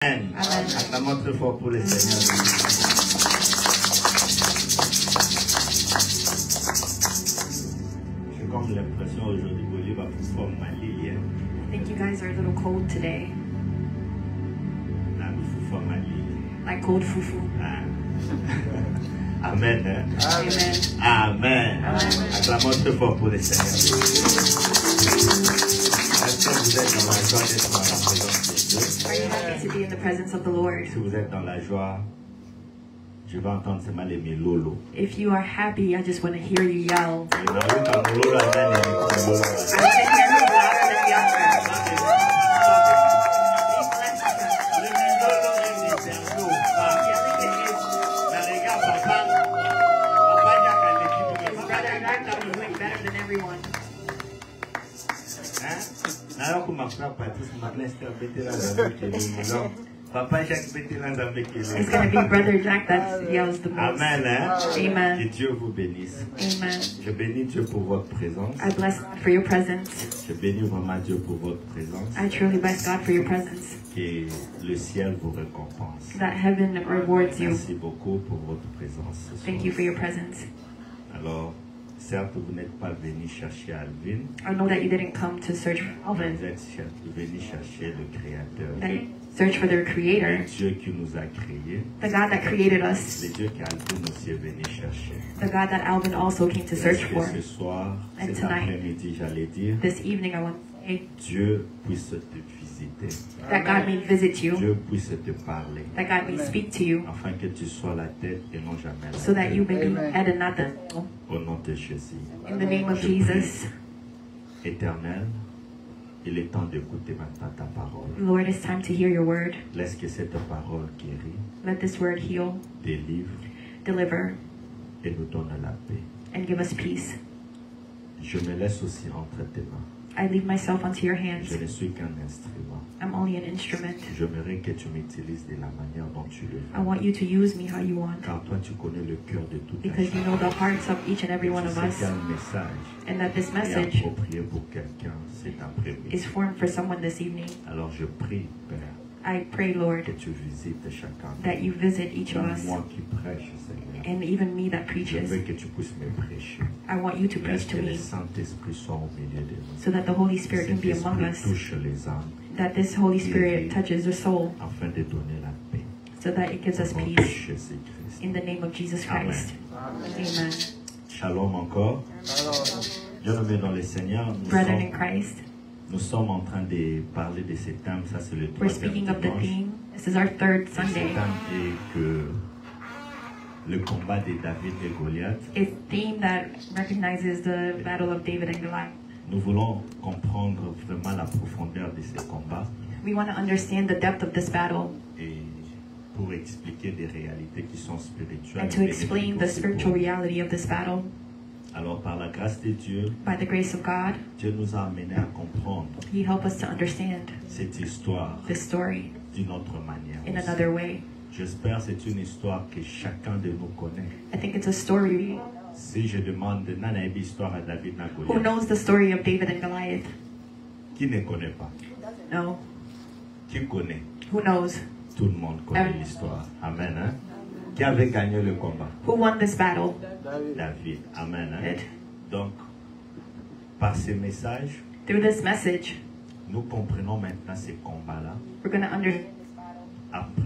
Amen. Acclamons très fort pour le Seigneur. J'ai comme l'impression aujourd'hui que Olive va pouvoir m'allier. I think you guys are a little cold today. Like cold fufu. Amen. Amen. Amen. Acclamons très fort pour le Seigneur. Est-ce que vous êtes dans la joie d'être dans la présence de Dieu? Are you happy to be in the presence of the Lord? Si vous êtes dans la joie, je vais entendre seulement les lolo. If you are happy, I just want to hear you yell. I can hear you louder than younger. Better than everyone. It's going to be Brother Jack that yells the most. Amen. Amen. Que Dieu vous bénisse. Amen. Je bénis Dieu pour votre présence. I bless God for your presence. Je bénis vraiment Dieu pour votre présence. I truly bless God for your presence. Que le ciel vous récompense. That heaven rewards you. Merci beaucoup pour votre présence. Thank you for your presence. Alors, certes, vous n'êtes pas venu chercher Alvin. I know that you didn't come to search for Alvin. Vous êtes venu chercher le Créateur. That you search for their Creator. Le Dieu qui nous a créés. The God that created us. Le Dieu qu'Alvin aussi est venu chercher. The God that Alvin also came to search for. Ce soir, And cet tonight, après-midi, j'allais dire, this evening, I want to say Dieu puisse te visiter. that God may visit you. Dieu puisse te parler. That God may speak to you. Afin que tu sois la tête et non jamais la So that you may be Amen. head and not the tail. Au nom de Jésus. In the name of Je prie, Jesus. Éternel, il est temps d'écouter maintenant ta parole. Lord, it's time to hear your word. Laisse que cette parole guérit, Let this word heal, délivre deliver, et nous donne la paix. and give us peace. Je me laisse aussi entre tes mains. I leave myself onto your hands. Je ne suis qu'un instrument. I'm only an instrument. J'aimerais que tu m'utilises de la manière dont tu le I veux. want you to use me how you want. Car toi, tu connais le cœur de tout un Because you know the hearts of each and every one of Tu sais us. quel message And that this est message approprié pour quelqu'un cet après-midi. is formed for someone this evening. Alors je prie, Père, I pray, Lord, que tu visites chacun. that you visit each of Même us. moi qui prêche, Seigneur. And even me that Je preaches. veux que tu puisses me prêcher. I want you to Laisse preach to que le me Saint-Esprit soit au milieu de nous. so that the Holy Spirit can be Cet among esprit us. touche les âmes That this Holy Spirit touches the soul afin de donner la paix. so that it gives us Au nom de peace. Jésus-Christ. In the name of Jesus Amen. Christ. Amen. Shalom encore. Bien-aimés dans le Seigneur, Brethren in Christ, nous sommes en train de parler de ce thème. Ça, c'est le we're troisième speaking of the dimanche. theme. This is our third Ce Sunday. thème est que le combat de David et Goliath. It's a theme that recognizes the battle of David and Goliath. Nous voulons comprendre vraiment la profondeur de ce combat We want to understand the depth of this battle et pour expliquer des réalités qui sont spirituelles. and to et explain bénéfiques the aussi pour spiritual nous. reality of this battle. Alors, par la grâce de Dieu, By the grace of God, Dieu nous a amenés à comprendre He helped us to understand cette histoire this story d'une autre manière. in aussi. another way. J'espère que c'est une histoire que chacun de nous connaît. I think it's a story. Si je demande Nana Ebi histoire à David et Who Goliath, knows the story of David and Goliath? qui ne connaît pas? No. Qui connaît? Who knows? Tout le monde connaît l'histoire. Amen. Hein? Qui avait gagné le combat? Who won this battle? David. Amen. Hein? David. Donc, par ce message, Through this message, nous comprenons maintenant ce combat-là we're going to understand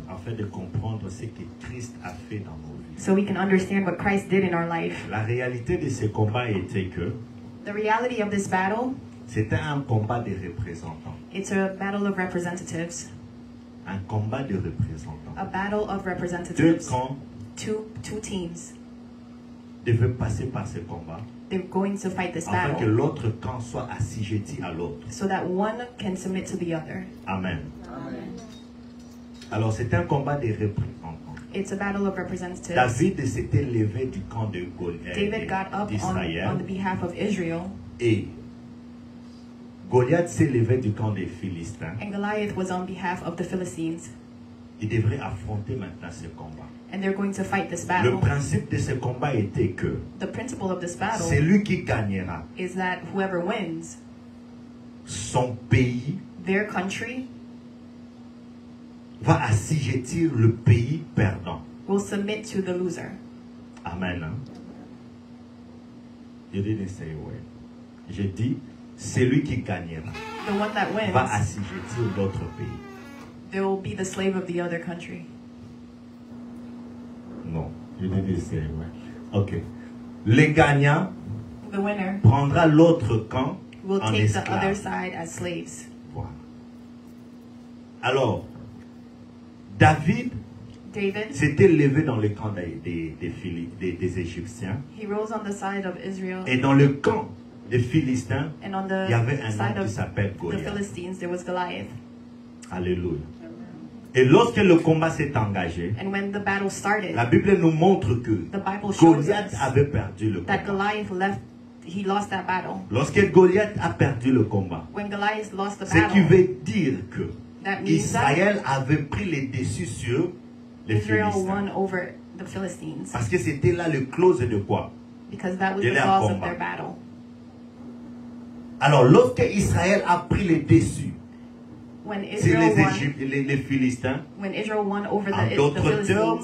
afin de comprendre ce que Christ a fait dans nos vies. so we can understand what Christ did in our life. La réalité de ce combat était que The reality of this battle, c'était un combat de représentants. it's a battle of representatives. Un combat de représentants. A battle of Deux representatives. camps Two teams. devaient passer par ce combat They're going to fight this afin que battle l'autre camp soit assujetti à l'autre. so that one can submit to the other. Amen. Alors c'est un combat de représentants. It's a battle of representatives. David s'était levé du camp de David got up on d'Israël the behalf of Israel, et Goliath s'est levé du camp des Philistins. and Goliath was on behalf of the Philistines. Il devrait affronter maintenant ce combat. And they're going to fight this Le battle. principe de ce combat était que The principle of this battle c'est lui qui gagnera. is that whoever wins, Son pays their country va assujettir le pays perdant. will submit to the loser. Amen. Hein? You didn't say a word. J'ai dit, celui qui gagnera The one that va wins, assujettir l'autre pays. there will be the slave of the other country. Non, you didn't say a word. Ok. Le gagnant The winner prendra l'autre camp will en take the other esclave. side as slaves. Voilà. Alors, David David, s'était levé dans le camp des Égyptiens. he rose on the side of Israel, Et dans le camp des Philistins, and on il y avait the un side homme qui of s'appelle the Goliath. Philistines, there was Goliath. Alléluia. Et lorsque le combat s'est engagé, And when the battle started, la Bible nous montre que the Bible shows Goliath us avait perdu le that combat. Goliath lost that battle. Lorsque Goliath a perdu le combat, When Goliath lost the ce qui battle, veut dire que that means that Israël avait pris les dessus sur les Israel Philistins. won over the Philistines, Parce que c'était là le clause de quoi? because that was de the leur cause of combat. their battle. Alors lorsque Israël a pris les dessus When sur Israel won, les Philistins, when Israel won over en the d'autres termes,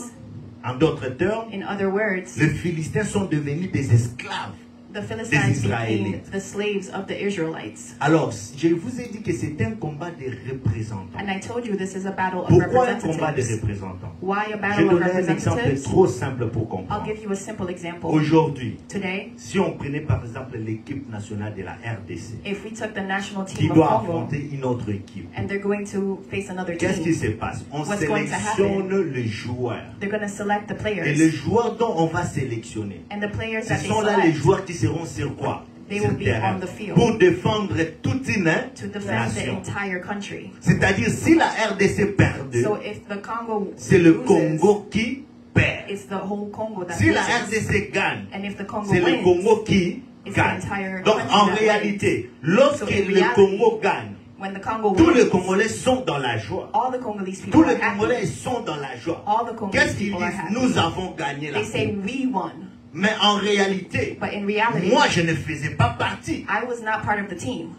Philistines, in other words, les Philistins sont devenus des esclaves. the Philistines became Israélites. the slaves of the Israelites. Alors, je vous ai dit que c'est un combat de représentants. And I told you this is a battle of Pourquoi un combat de representatives. représentants? Why a Je vais battle of donner un exemple representatives? trop simple pour I'll comprendre. give you a simple example. Aujourd'hui, Today, si on prenait par exemple l'équipe nationale de la RDC, if we took the national qui team of doit Congo affronter une autre équipe, and they're going to face another qu'est-ce qui team, se passe? On What's going to sélectionne les joueurs. they're going to select the Et les players. joueurs dont on va sélectionner, And the players ce that they sont là les select joueurs qui seront sur quoi? They Sur will le be terrain. on the field. Pour défendre toute une to defend the nation. entire country. C'est-à-dire, si la RDC perd, So if the Congo c'est le loses, Congo qui perd. it's the whole Congo that Si la loses. RDC gagne, And if the Congo c'est le wins, Congo qui it's gagne. the entire Donc, country en that réalité, wins. lorsque So in le reality, Congo gagne, when the Congo tous les wins, Congolais sont dans la joie. all the Congolese people Tous les are happy. Congolais sont dans la joie. All the Congolese Qu'est-ce qu'ils people are disent? happy. Nous avons gagné la They say coupe. we won. Mais en réalité, But in reality, moi, je ne faisais pas partie I was not part of the team.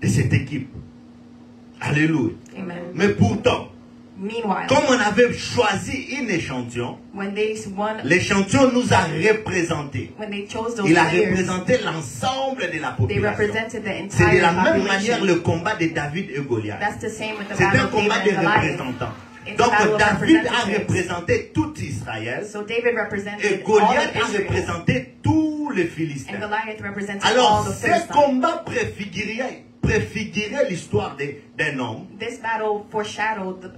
de cette équipe. Alléluia. Amen. Mais pourtant, Meanwhile, comme on avait choisi un échantillon, when they won, l'échantillon nous a représentés. when they chose those Il a players, représenté l'ensemble de la they population. represented the C'est de entire la même manière population. le combat de David et Goliath. That's the same with the C'est battle un of combat David de and Goliath. représentants. It's Donc a battle of David a representatives. représenté tout Israël So David et represented all Goliath of a Israel, représenté tous les and Philistins. Goliath represented all Alors the ce Philistines. combat préfigurait l'histoire d'un homme, This battle foreshadowed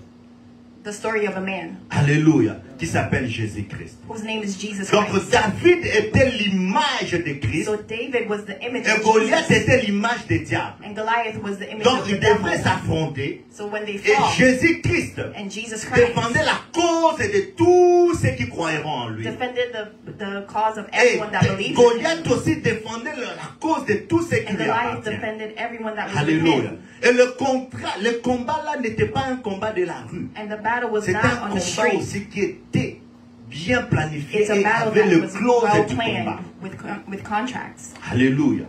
the story of a man alléluia, qui s'appelle Jésus-Christ. whose name is Jesus Donc Christ. David était l'image de Christ So David was the image et of Goliath Jesus, était l'image du diable. and Goliath was the image Donc of the ils devraient devil. s'affronter So when they et fought, Jésus-Christ and Jesus Christ défendait la cause de tous ceux qui croiront en lui. defended the cause of Et everyone that believed in Goliath him, aussi défendait la cause de tous ceux qui and lui Goliath appartiennent. defended everyone that was with Alléluia. him. Et le combat là n'était pas un combat de la rue. And the battle was C'était not un on the combat street. aussi qui était bien planifié It's a et battle avait that le was clause well du planned combat. with contracts. Alléluia.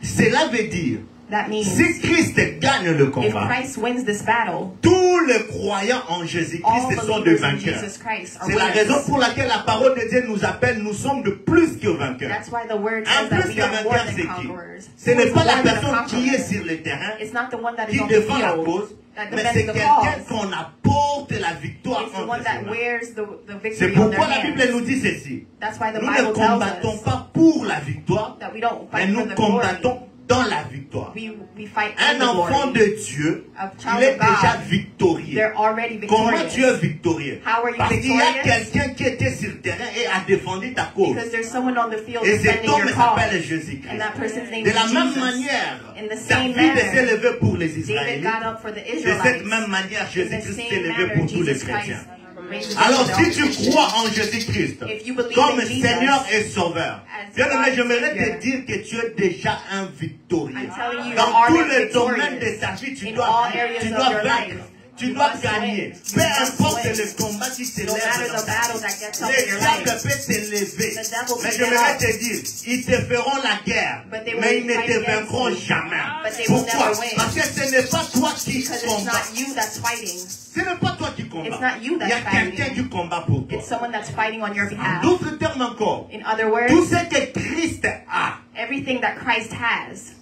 Cela veut dire, That means si Christ gagne le if combat, Christ wins this battle, tous les croyants en all Jésus-Christ sont des believers in vainqueurs. Jesus Christ are C'est la raison winners. pour laquelle la parole de Dieu nous appelle, nous sommes de plus que vainqueurs. That's why the word Un says that plus we que are more vainqueur, than c'est qui? conquerors. Ce Who n'est is pas la more than a personne qui est conqueror? sur le terrain, It's not the one that is qui on the défend la field cause, that mais defends c'est the quelqu'un cause. qu'on apporte la victoire It's the entre one ses that mains. wears the C'est victory on their pourquoi la Bible nous hands. dit ceci. That's why the Nous ne Bible tells combattons us pas pour la victoire, that we don't mais fight for nous the glory. combattons dans la victoire. We fight in Un the enfant glory. de Dieu, A il child est of God, déjà victorieux. they're already Comment victorious. tu es victorieux? How are you Parce qu'il y a victorious? quelqu'un qui était sur le terrain et a défendu ta cause. Because there's someone on the field Et cet defending homme your s'appelle cause. Jésus-Christ. And that person's name De is la même Jesus. manière, In the same David s'est manner, levé pour les David Israélites. got up for the De cette Israelites. même manière, In the Jésus-Christ s'est same levé manner, pour tous les Jesus chrétiens. Christ raised Alors, the si dead. tu crois en Jésus-Christ If you believe comme in Jesus Seigneur et Sauveur, as bien aimé, God j'aimerais Savior, te dire que tu es déjà un victorieux. I'm telling you, Dans you're tous already les domaines de victorious. ta vie, tu In dois all areas of your vaincre. life, Tu You dois must gagner. win. Peu You must importe win. le combat qui No matter s'élève dans the ta battle vie. that gets up in Les your diables life. peuvent s'élever. The devil Mais can je get voudrais up. te dire, ils te feront la guerre. But they Mais will ils ne fight te against vaincront you. jamais. But they will Pourquoi? never win. Parce que ce n'est pas toi qui Because it's combats. not you that's fighting. Ce n'est pas toi qui combats. It's not you Il y a that's quelqu'un fighting. qui combat pour toi. It's someone that's fighting on your En behalf. d'autres termes encore, In other tout words, ce que Christ a, everything that Christ has,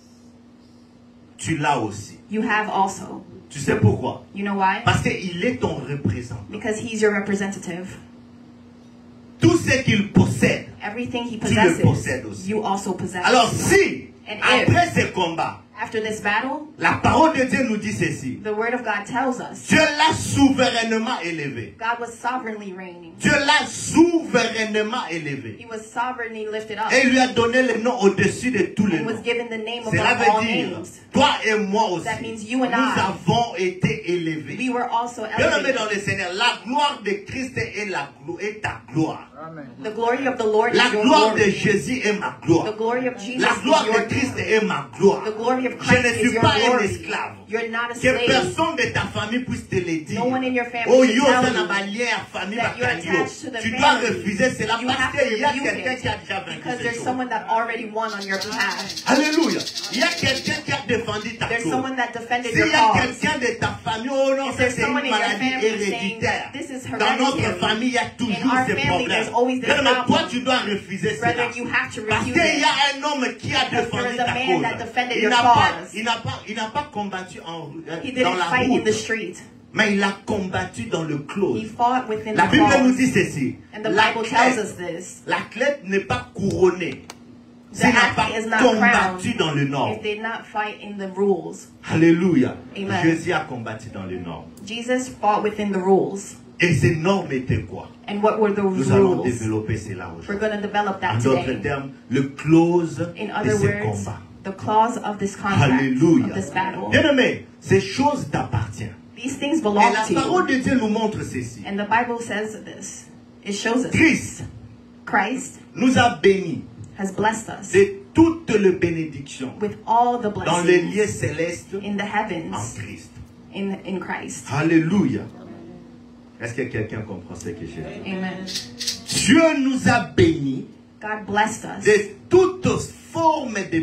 tu l'as aussi. you have also. Tu sais pourquoi? You know why? Parce qu'il est ton représentant. Because he's your representative. Tout ce qu'il possède. Everything he Tu le possèdes possesses, aussi. you also possess. Alors si, And if- après ce combat, After this battle, la parole de Dieu nous dit ceci. the word of God tells us Dieu l'a souverainement élevé. God was sovereignly reigning. Dieu l'a souverainement élevé. He was sovereignly lifted up Et il lui a donné le nom au-dessus de tous les and was noms. given the name Cela above all veut dire, names. toi et moi aussi, That means you and nous I. avons été élevés. We were also Bien-aimés elevated. dans le Seigneur, la gloire de Christ est ta gloire. The glory of the Lord La is your gloire de glory. Jésus est ma The gloire. glory of Jesus La is gloire your de Christ glory. est ma gloire. The glory of Je Christ ne is suis your pas un glory. esclave. You're not a Que slave. personne de ta famille puisse te le dire. No one in your family Oh, should yo, tell ça you n'a pas lien à famille that you're Bacanio. attached to the Tu dois family. refuser cela You parce have to qu'il y a rebuke quelqu'un it qui a déjà vaincu because ces there's choses. someone that already won on your behalf. Alléluia. Il y a quelqu'un qui a défendu ta There's cause. someone that defended S'il your y a cause. quelqu'un de ta famille, oh non, If ça there's c'est une someone in your maladie family saying héréditaire. this is Dans notre hereditary. famille, il y a In toujours our ces family, there's problèmes. always this Mais toi, problem. tu dois refuser cela. Brother, you have to Parce refuse qu'il y it. a un homme qui a défendu there is a ta man that cause. defended Il your n'a pas, cause. il n'a pas combattu He dans didn't la fight in the route, street. mais il a combattu dans le He close. fought within La the Bible nous cause. dit ceci. And the Bible tells us this. L'athlète n'est pas couronné The s'il n'a pas athlete is not combattu crowned dans le nord. if they did not fight in the rules. Alléluia. Amen. Jésus a combattu dans le nord. Jesus fought within the rules. Et ces normes étaient quoi? And what were those Nous allons rules? développer cela We're aujourd'hui. going to develop En that d'autres today. termes, le close In de other ces words, combats. the clause of this contract, Alléluia. of this battle. Bien-aimé, ces choses t'appartiennent. These things Et belong la to parole you. de Dieu nous montre ceci. And the Bible says this. It shows us Christ Christ nous a bénis has blessed us de toutes les bénédictions with all the dans les lieux blessings célestes in the en heavens Christ. in Christ. Alléluia. Est-ce que quelqu'un comprend ce que j'ai dit? Amen. Dieu nous a bénis God blessed us de toutes formes de with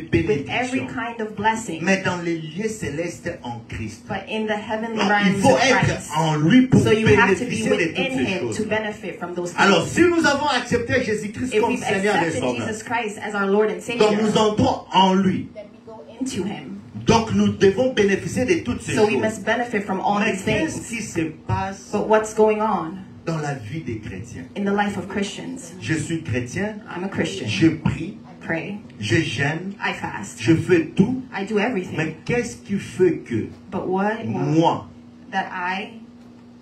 every bénédictions, kind of blessing, mais dans les lieux célestes en Christ. but in the heavenly Donc, il realms faut of être Christ. en lui pour So you have to be bénéficier de toutes within ces Him choses. to benefit from those Alors, things. si nous avons accepté Jésus-Christ If comme we've Seigneur et accepted Sauveur, Jesus Christ as our Lord and donc nous Savior, entrons en lui. then we go into Him. Donc nous devons bénéficier de toutes ces So we choses. must benefit from all Mais these qu'est-ce things. qui se passe But what's going on dans la vie des chrétiens? in the life of Christians? Je suis chrétien, I'm a Christian. je prie, I pray. je jeûne, I fast. je fais tout. I do everything. Mais qu'est-ce qui fait que But what? moi, That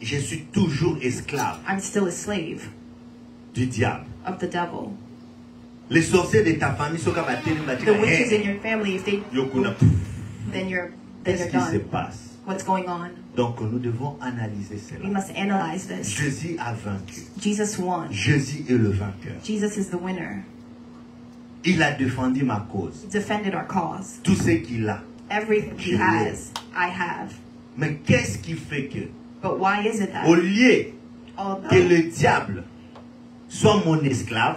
je suis toujours esclave I'm still a slave du diable? of the devil. Les sorciers de ta famille sont capables de The witches in your family, if they, dire, then you're qu'est-ce qui se done. passe? What's going on? Donc nous devons analyser We cela. must analyze this. Jésus a vaincu. Jesus won. Jésus est le vainqueur. Jesus is the winner. Il a défendu ma cause. He defended our cause. Tout ce qu'il a. Everything Je he l'ai. has, I have. Mais qu'est-ce qui fait que, But why is it au that lieu que although le diable soit mon esclave,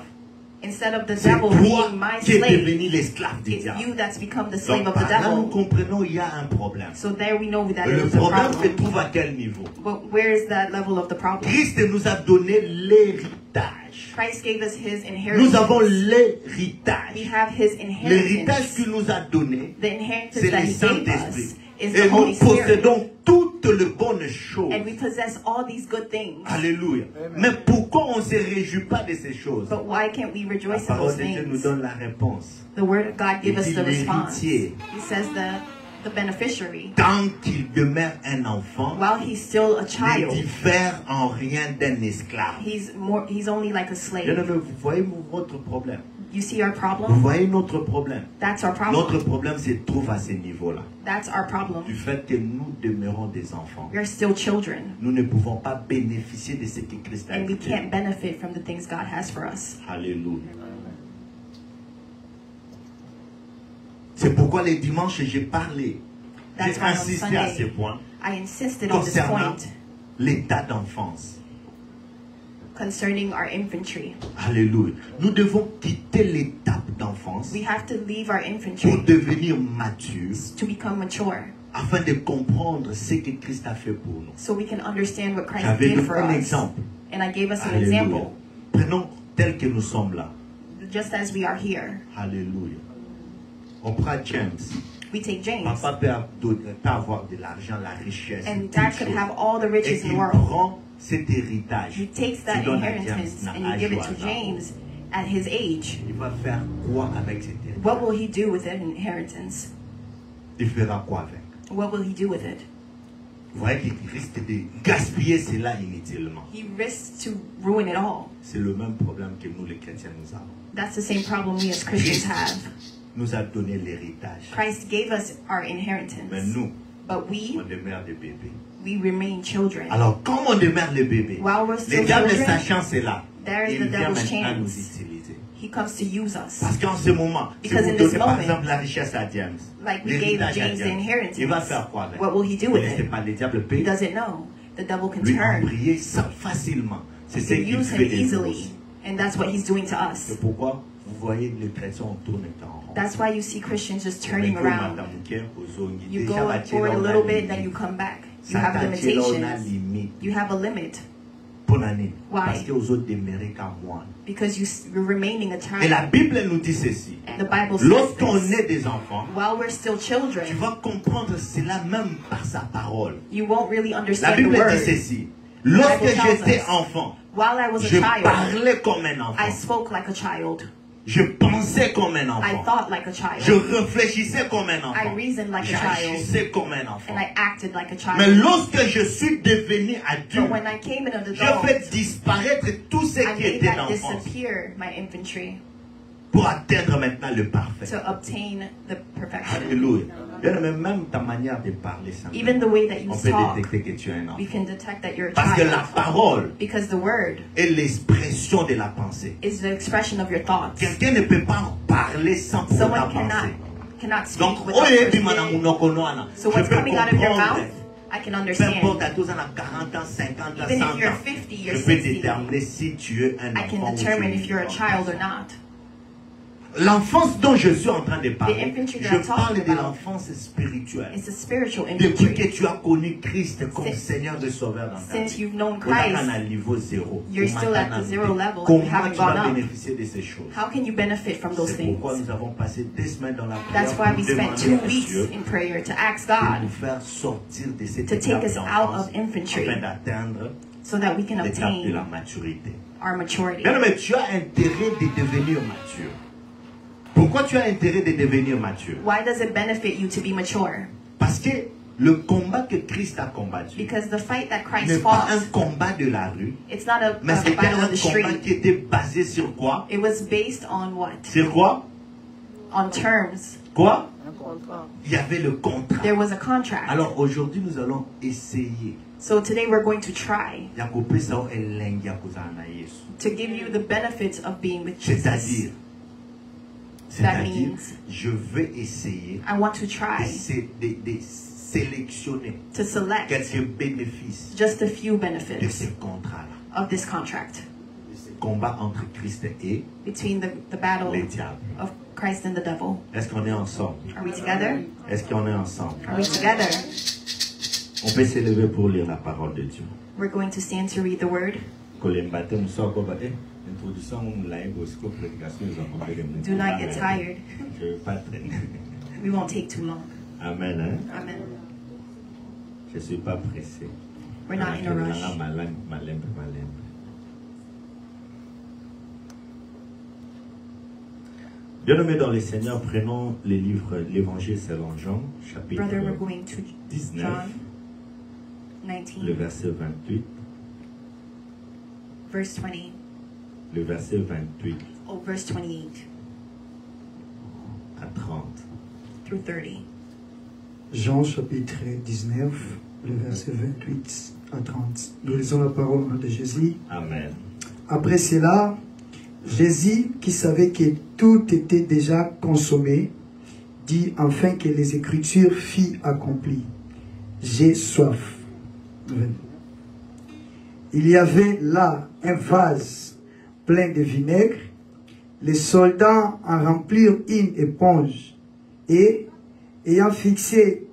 instead of the c'est devil toi being my qui es slave, devenu l'esclave du it's you diable. that's become the slave Donc of the par là, nous devil? comprenons qu'il y a un problème. So there we know that Et le it is a problème se problem. trouve à quel niveau? But where is that level of the problem? Christ nous a donné l'héritage. Christ gave us his Nous avons inheritance. We l'héritage. have his L'héritage inheritance. qu'il nous a donné, The inheritance c'est that le he gave Saint-Esprit. us is Et the Holy nous Spirit. possédons toutes les bonnes choses. And we possess all these good things. Alléluia. Mais pourquoi on ne se réjouit pas de ces choses? But why can't we La rejoice in parole those de Dieu nous things? donne la réponse. The word of God gives us Il the dit response. l'héritier. He says the beneficiary, Tant qu'il demeure un enfant, while he's still a ne child, diffère en rien d'un esclave. he's only like a Bien slave. aimé, vous voyez votre problème. You see our Vous problem? voyez notre problème. That's our Notre problem. problème se trouve à ce niveau-là. That's our problem. Du fait que nous demeurons des enfants. We are still children, Nous ne pouvons pas bénéficier de ce que Christ a and we fait. can't benefit from the things God has for us. Alléluia. C'est pourquoi les dimanches j'ai parlé. J'ai That's why on insisté à ce Sunday point. I insisted on this concernant point l'état d'enfance. concerning our infantry. Alléluia. Nous devons quitter l'étape d'enfance We have to leave our pour infantry devenir matures to become mature afin de comprendre ce que Christ a fait pour nous. so we can understand what Christ J'avais did donné for un us. exemple. And I gave us an Alléluia. example, Prenons tel que nous sommes là. just as we are here. Alléluia. On prend James. We take James, Papa peut avoir de l'argent, la richesse. and toutes Dad could choses. have all the Et riches in the il world. prend cet héritage. He takes that Il donne à inheritance James, and you give it to à Joachim. James at his age. Il va faire quoi avec cet héritage? What will he do with that inheritance? Il fera quoi avec? What will he do with it? Vous voyez qu'il risque de gaspiller cela inutilement. He risks to ruin it all. C'est le même problème que nous les chrétiens nous avons. That's the same problem we as Christians have. Nous a donné l'héritage. Christ gave us our Mais inheritance, nous, but we demeure des bébés. remain children. Alors, comme on demeure les bébés, While we're still le diable children, sachant cela, there is il the vient devil's maintenant nous chance. utiliser. He comes to use us. Parce qu'en ce moment, si Because vous in this donnez par moment, exemple la richesse à James, Like we gave l'héritage à James the James, inheritance. il va faire quoi avec? What will he do Vous with laissez it? pas le diable He payer. doesn't know. The devil can Lui turn. embrayer ça facilement. C'est He ce can qu'il use fait him de nous easily. aussi. And that's what he's doing to us. C'est pourquoi vous voyez les chrétiens tournent en rond. That's why you see Christians just turning Avec around. Madame Muker, aux ongles, You déjà go bâti forward là, a on a little bit, limite. then you come back. You Ça have bâti là, on a limitations. limite. You have a limit Pour l'année. Why? Parce que aux autres demeurent qu'à moi. because you're remaining a Et la child. Bible nous dit ceci. The Bible says Lorsqu'on this. est des enfants, While we're still tu children, vas comprendre cela même par sa parole. you won't really La understand the Bible dit word. ceci. Lorsque Bible tells j'étais us. enfant, While I was a je child, parlais comme un I enfant. spoke like a child. Je pensais comme un I enfant. thought like a Je child. réfléchissais comme un I enfant. reasoned like a child. J'agissais comme un enfant. And I acted like a Mais child. lorsque je suis devenu But adulte, when I came in an je adult, fais disparaître tout ce I qui made était that d'enfance disappear, my infantry, pour atteindre maintenant le parfait. to obtain the perfection. Alléluia. Bien, mais même ta manière de parler, ça, Even the way that you on peut talk, détecter que tu es un we enfant. can detect that you're a Parce que la child. parole Because the word est l'expression de la pensée. is the expression of your thoughts. Quelqu'un ne peut pas parler sans pour autant Someone penser. cannot speak Donc, without oye, first puis madame, thinking. on connaît, là. So Je what's peux coming out of your comprendre. mouth, I can Peu understand. importe, à tous en a 40 ans, 50 ans, Even 100 if you're ans. 50, Je you're peux 60, déterminer si tu es un I can enfant ou determine tu es if you're a un child or enfant. not. L'enfance dont je suis en train de parler, infantry that je I'm talking parle de about, l'enfance spirituelle. It's a spiritual Depuis que infantry. tu as connu Christ comme Since- Seigneur de Sauveur dans ta Since vie, you've known on est Christ, à niveau zéro. you're On still at m'attend the zero level and Comment you haven't tu gone vas up. bénéficier de ces choses? How can you benefit from those C'est things? pourquoi nous avons passé 2 semaines dans la prière That's why we pour spent demander 2 à weeks Dieu in prayer to ask de God nous faire sortir de cette to take étape us out d'enfance of infantry afin d'atteindre so that we can l'étape de la obtain maturité. our maturity. Bien, mais tu as intérêt de devenir mature. Pourquoi tu as intérêt de devenir mature? Why does it benefit you to be mature? Parce que le combat que Christ a combattu Because the fight that n'est Christ pas un fought, combat de la rue, it's not a mais c'était battle un of the combat street. qui était basé sur quoi? It was based on what? Sur quoi? On terms. Quoi? Il y avait le contrat. There was a contract. Alors aujourd'hui, nous allons essayer So today we're going to try ya kupesa elengi ya kuzala na Yesu. to give you the benefits of being with Jesus. C'est-à-dire, means- je vais essayer I want to de, try de sélectionner to select quelques bénéfices just a few de benefits ce contrat-là. of this contract De ce combat entre Christ et between the battle les diables. of Christ and the devil. Est-ce qu'on est ensemble? Are we together? Est-ce qu'on est ensemble? Are we together? On peut s'élever pour lire la parole de Dieu. We're going to stand to read the word. Do not get tired. Je vais pas traîner. We won't take too long. Amen. Hein? Amen. Je ne suis pas pressé. We're not in a rush. Bien-aimés dans le Seigneur, prenons les livres, l'Évangile selon Jean, chapitre Brother, we're going to 19, John le 19, verset 28, verse 20. le verset 28 Oh, verse 28 à 30. through 30. Jean chapitre 19, le verset 28 à 30. Nous lisons la parole de Jésus. Amen. Après cela, Jésus, qui savait que tout était déjà consommé, dit enfin que les Écritures furent accomplies. j'ai soif. Il y avait là un vase plein de vinaigre. Les soldats en remplirent une éponge et, ayant fixé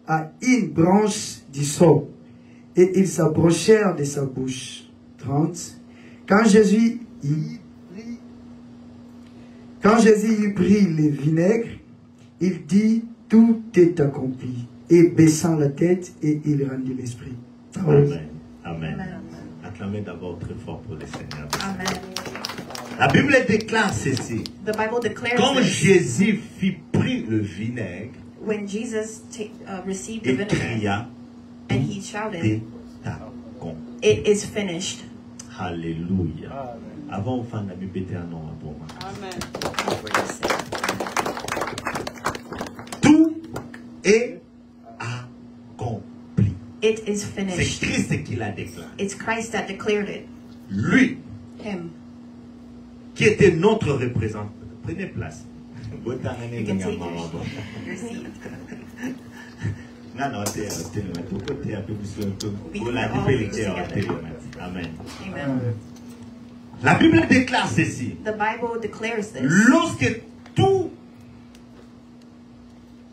à une branche du sceau, et ils s'approchèrent de sa bouche. 30. Quand Jésus y prit le vinaigre, il dit, tout est accompli. Et baissant la tête, et il rendit l'esprit. Amen. Amen. Acclamez d'abord très fort pour le Seigneur. Amen. La Bible déclare ceci. The Bible declares Quand this. Jésus fit pris le vinaigre, When Jesus received the il vinegar cria, and he shouted, tout accompli. it is finished. Alléluia. Avant, on fait la Bible était un nom à bon. Tout est accompli. It is C'est finished. Christ qui l'a déclaré. It's Christ that declared it. Lui, Him. qui était notre représentant. Prenez place. You can take your seat. Non, non, t'es un peu plus. We Pour can la all Bible be était together. Amen. Amen. La Bible déclare ceci. The Bible declares this. Lorsque tout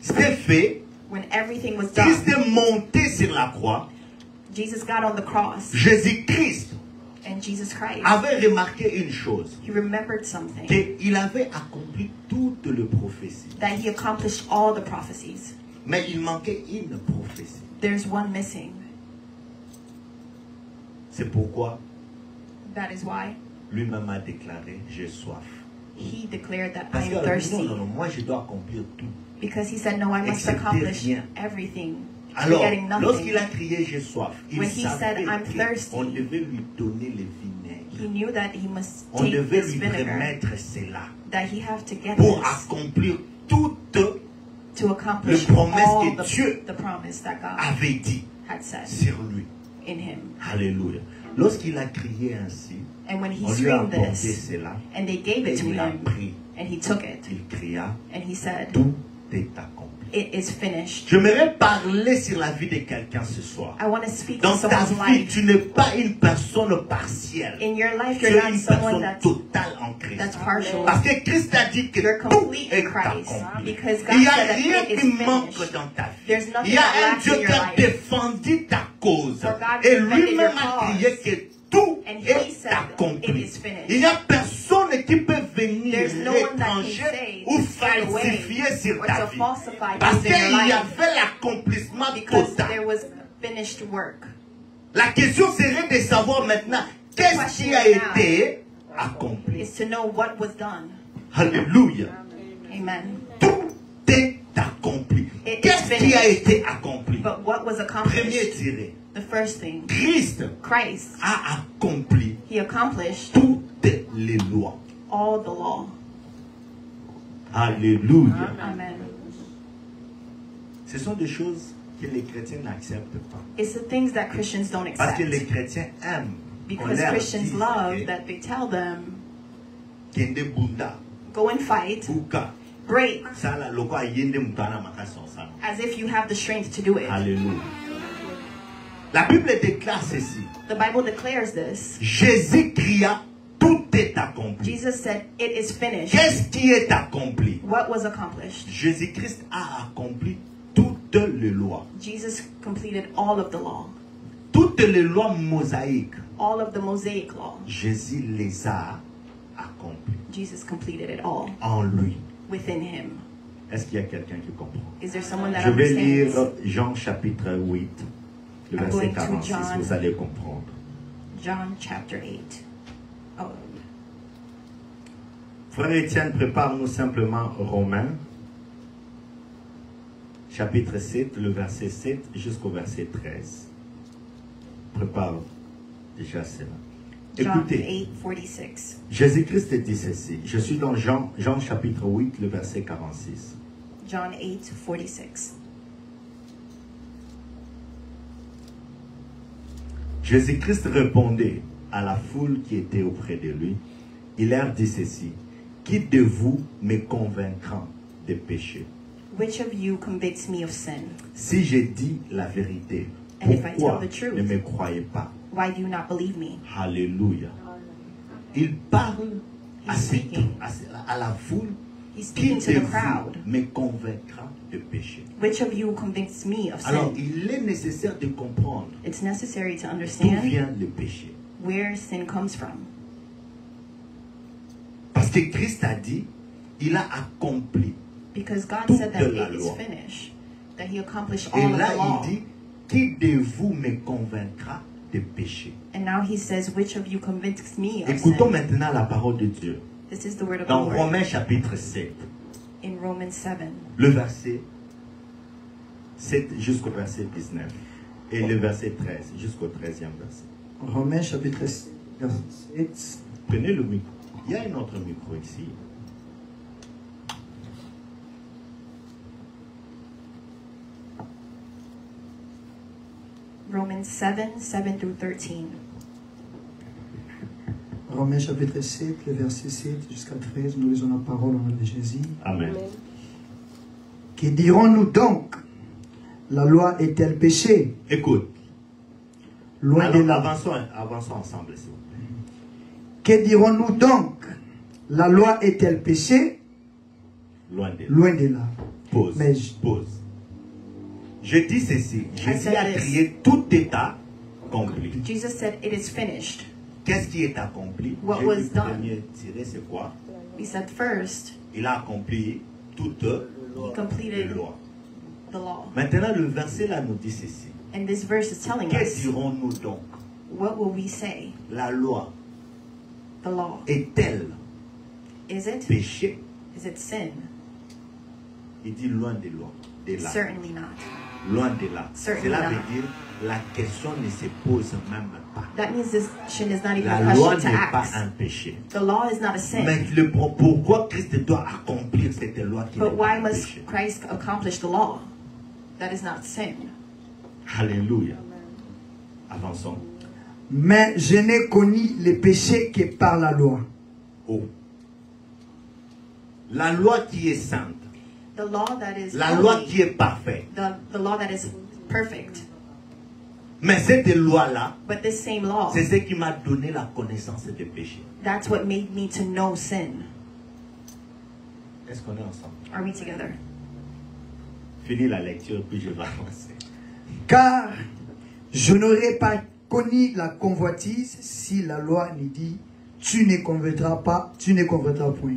s'est fait, When everything was Christ done, est monté sur la croix. Jesus got on the cross, Jésus-Christ and Jesus Christ, avait remarqué une chose, he remembered something, qu'il avait accompli toutes les prophéties. that he accomplished all the prophecies. Mais il manquait une prophétie. There's one missing. C'est pourquoi That is why lui-même a déclaré, j'ai soif. he declared that I Parce que am thirsty. non, moi je dois accomplir tout. Because he said, no, I must Excepté accomplish rien. everything, Alors, forgetting lorsqu'il nothing. a crié j'ai soif, il When he said, savait I'm thirsty, qu'on devait lui donner le vinaigre. He knew that he must On take devait this lui vinegar, remettre cela that he have to get pour this accomplir toute to accomplish le promesse all que Dieu the promise that God avait dit had said sur lui. in him. Alléluia. Lorsqu'il a crié ainsi, And when he on lui a screamed apporté this, cela, and they gave et it to il a him, pris, and he took it, il cria, and he said, tout est accompli. it is finished. J'aimerais parler sur la vie de quelqu'un ce soir. I want to speak to Dans ta someone's vie, life. tu n'es pas une personne partielle. In your life, Tu you're es not une someone personne that's totale en Christ. partial. Parce que Christ a dit que You're tout complete est in Christ. accompli. Because God Il n'y a said that rien it is qui manque finished. dans ta vie. There's nothing Il y a that un lacks Dieu in your qui a life. défendu ta cause. For God Et defended lui-même your a cause. crié que tout And he est said, it accompli. is finished. Il n'y a personne qui peut venir There's no one that can étranger say ou to take away falsifier sur or ta to vie. falsify Parce things in your qu'il y life. avait l'accomplissement Because total. there was finished work. La question serait de savoir maintenant qu'est-ce qui a été accompli. Is to know what was done. Alléluia. Amen. Tout est accompli. It is Qu'est-ce qui finished. a été accompli? But what was Premier accomplished? tiré. The first thing, Christ Christ, a accompli he accomplished toutes les lois. all the law. Alléluia. Amen. Ce sont des choses que les chrétiens n'acceptent pas. It's the things that Christians don't Parce que les accept. chrétiens aiment qu'on Because leur Christians dise love that they tell them, kende bunda, go and fight, buka, break, sala loko ayende mutana makasonsa. as if you have the strength to do it. Alléluia. La Bible déclare ceci. The Bible declares this. Jésus cria, tout est accompli. Jesus said, it is finished. Qu'est-ce qui est accompli? What was accomplished? Jésus-Christ a accompli toutes les lois. Jesus completed all of the law, Toutes les lois mosaïques, all of the Mosaic law. Jésus les a accomplies Jesus completed it all en lui. within him. Est-ce qu'il y a quelqu'un qui comprend? Is there someone that Je vais lire understands? Jean chapitre 8, le I'm verset going to 46, John. vous allez comprendre. John chapter 8. Oh, Frère Étienne, prépare-nous simplement Romains, chapitre 7, le verset 7 jusqu'au verset 13. Prépare déjà cela. John Écoutez, 8:46. Jésus-Christ dit ceci. Je suis dans Jean chapitre 8, le verset 46. John 8:46. Jésus-Christ répondait à la foule qui était auprès de lui. Il leur dit ceci. Qui de vous me convaincra des péchés? Which of you convicts me of sin? Si je dis la vérité, And if I pourquoi tell the truth, ne me croyez pas? Why do you not believe me? Alléluia. Il parle à, He's speaking. à la foule. He's Qui speaking to de the vous crowd. me convaincra de péché? Which of you convicts me of Alors, sin? il est nécessaire de comprendre It's necessary to d'où understand vient le péché. where sin comes from. Parce que Christ a dit, il a accompli. Because God Toute said that la it is loi. finished. That he accomplished Et all of là, the law. il dit, qui de vous me convaincra de péché? And now he says, which of you convicts me of Écoutons sin? maintenant la parole de Dieu. This is the word of the Dans Lord. Romains chapitre 7, In Romans 7. le verset 7 jusqu'au verset 19. Et le verset 13 jusqu'au 13e verset. Romains chapitre 7, verset 7. Prenez le micro. Il y a un autre micro ici. Romans 7, 7 through 13. Romains chapitre 7, le verset 7 jusqu'à 13, nous lisons la parole au nom de Jésus. Amen. Que dirons-nous donc? La loi est-elle péché? Écoute. Loin de Alors, là. avançons ensemble, s'il vous plaît. Que dirons-nous donc? La loi est-elle péché? Loin de là. Loin de là. Pause. Mais Pause. Je dis ceci. Jésus said a this. crié tout est accompli. Jesus said, it is finished. Qu'est-ce qui est accompli? What J'ai was dit done. premier tiré, c'est quoi? He said, first, Il a accompli toute he la completed loi. the law. Maintenant, le verset là nous dit ceci. And this verse is telling Que us, dirons-nous donc? what will we say? La loi The law. est-elle Is it? péché? Is it sin? Il dit loin de loi. De là. Certainly not. Loin de là. Certainly Cela not. veut dire la question ne se pose même pas. That means this question is not even La a loi question to n'est pas ask. un péché. The law is not a sin. Mais pourquoi Christ doit accomplir cette loi qui n'est But pas why un must péché? Christ accomplish the law? That is not sin. Alléluia. Avançons. mais je n'ai connu le péché que par la loi. Oh. La loi qui est sainte. The law that is La loi holy, qui est parfaite. the law that is perfect. Mais cette loi-là, But this same law, c'est ce qui m'a donné la connaissance des péchés. that's what made me to know sin. Est-ce qu'on est ensemble? Are we together? Finis la lecture, puis je vais avancer. Car je n'aurais pas connu la convoitise si la loi ne dit tu ne convertiras pas, tu ne convertiras point.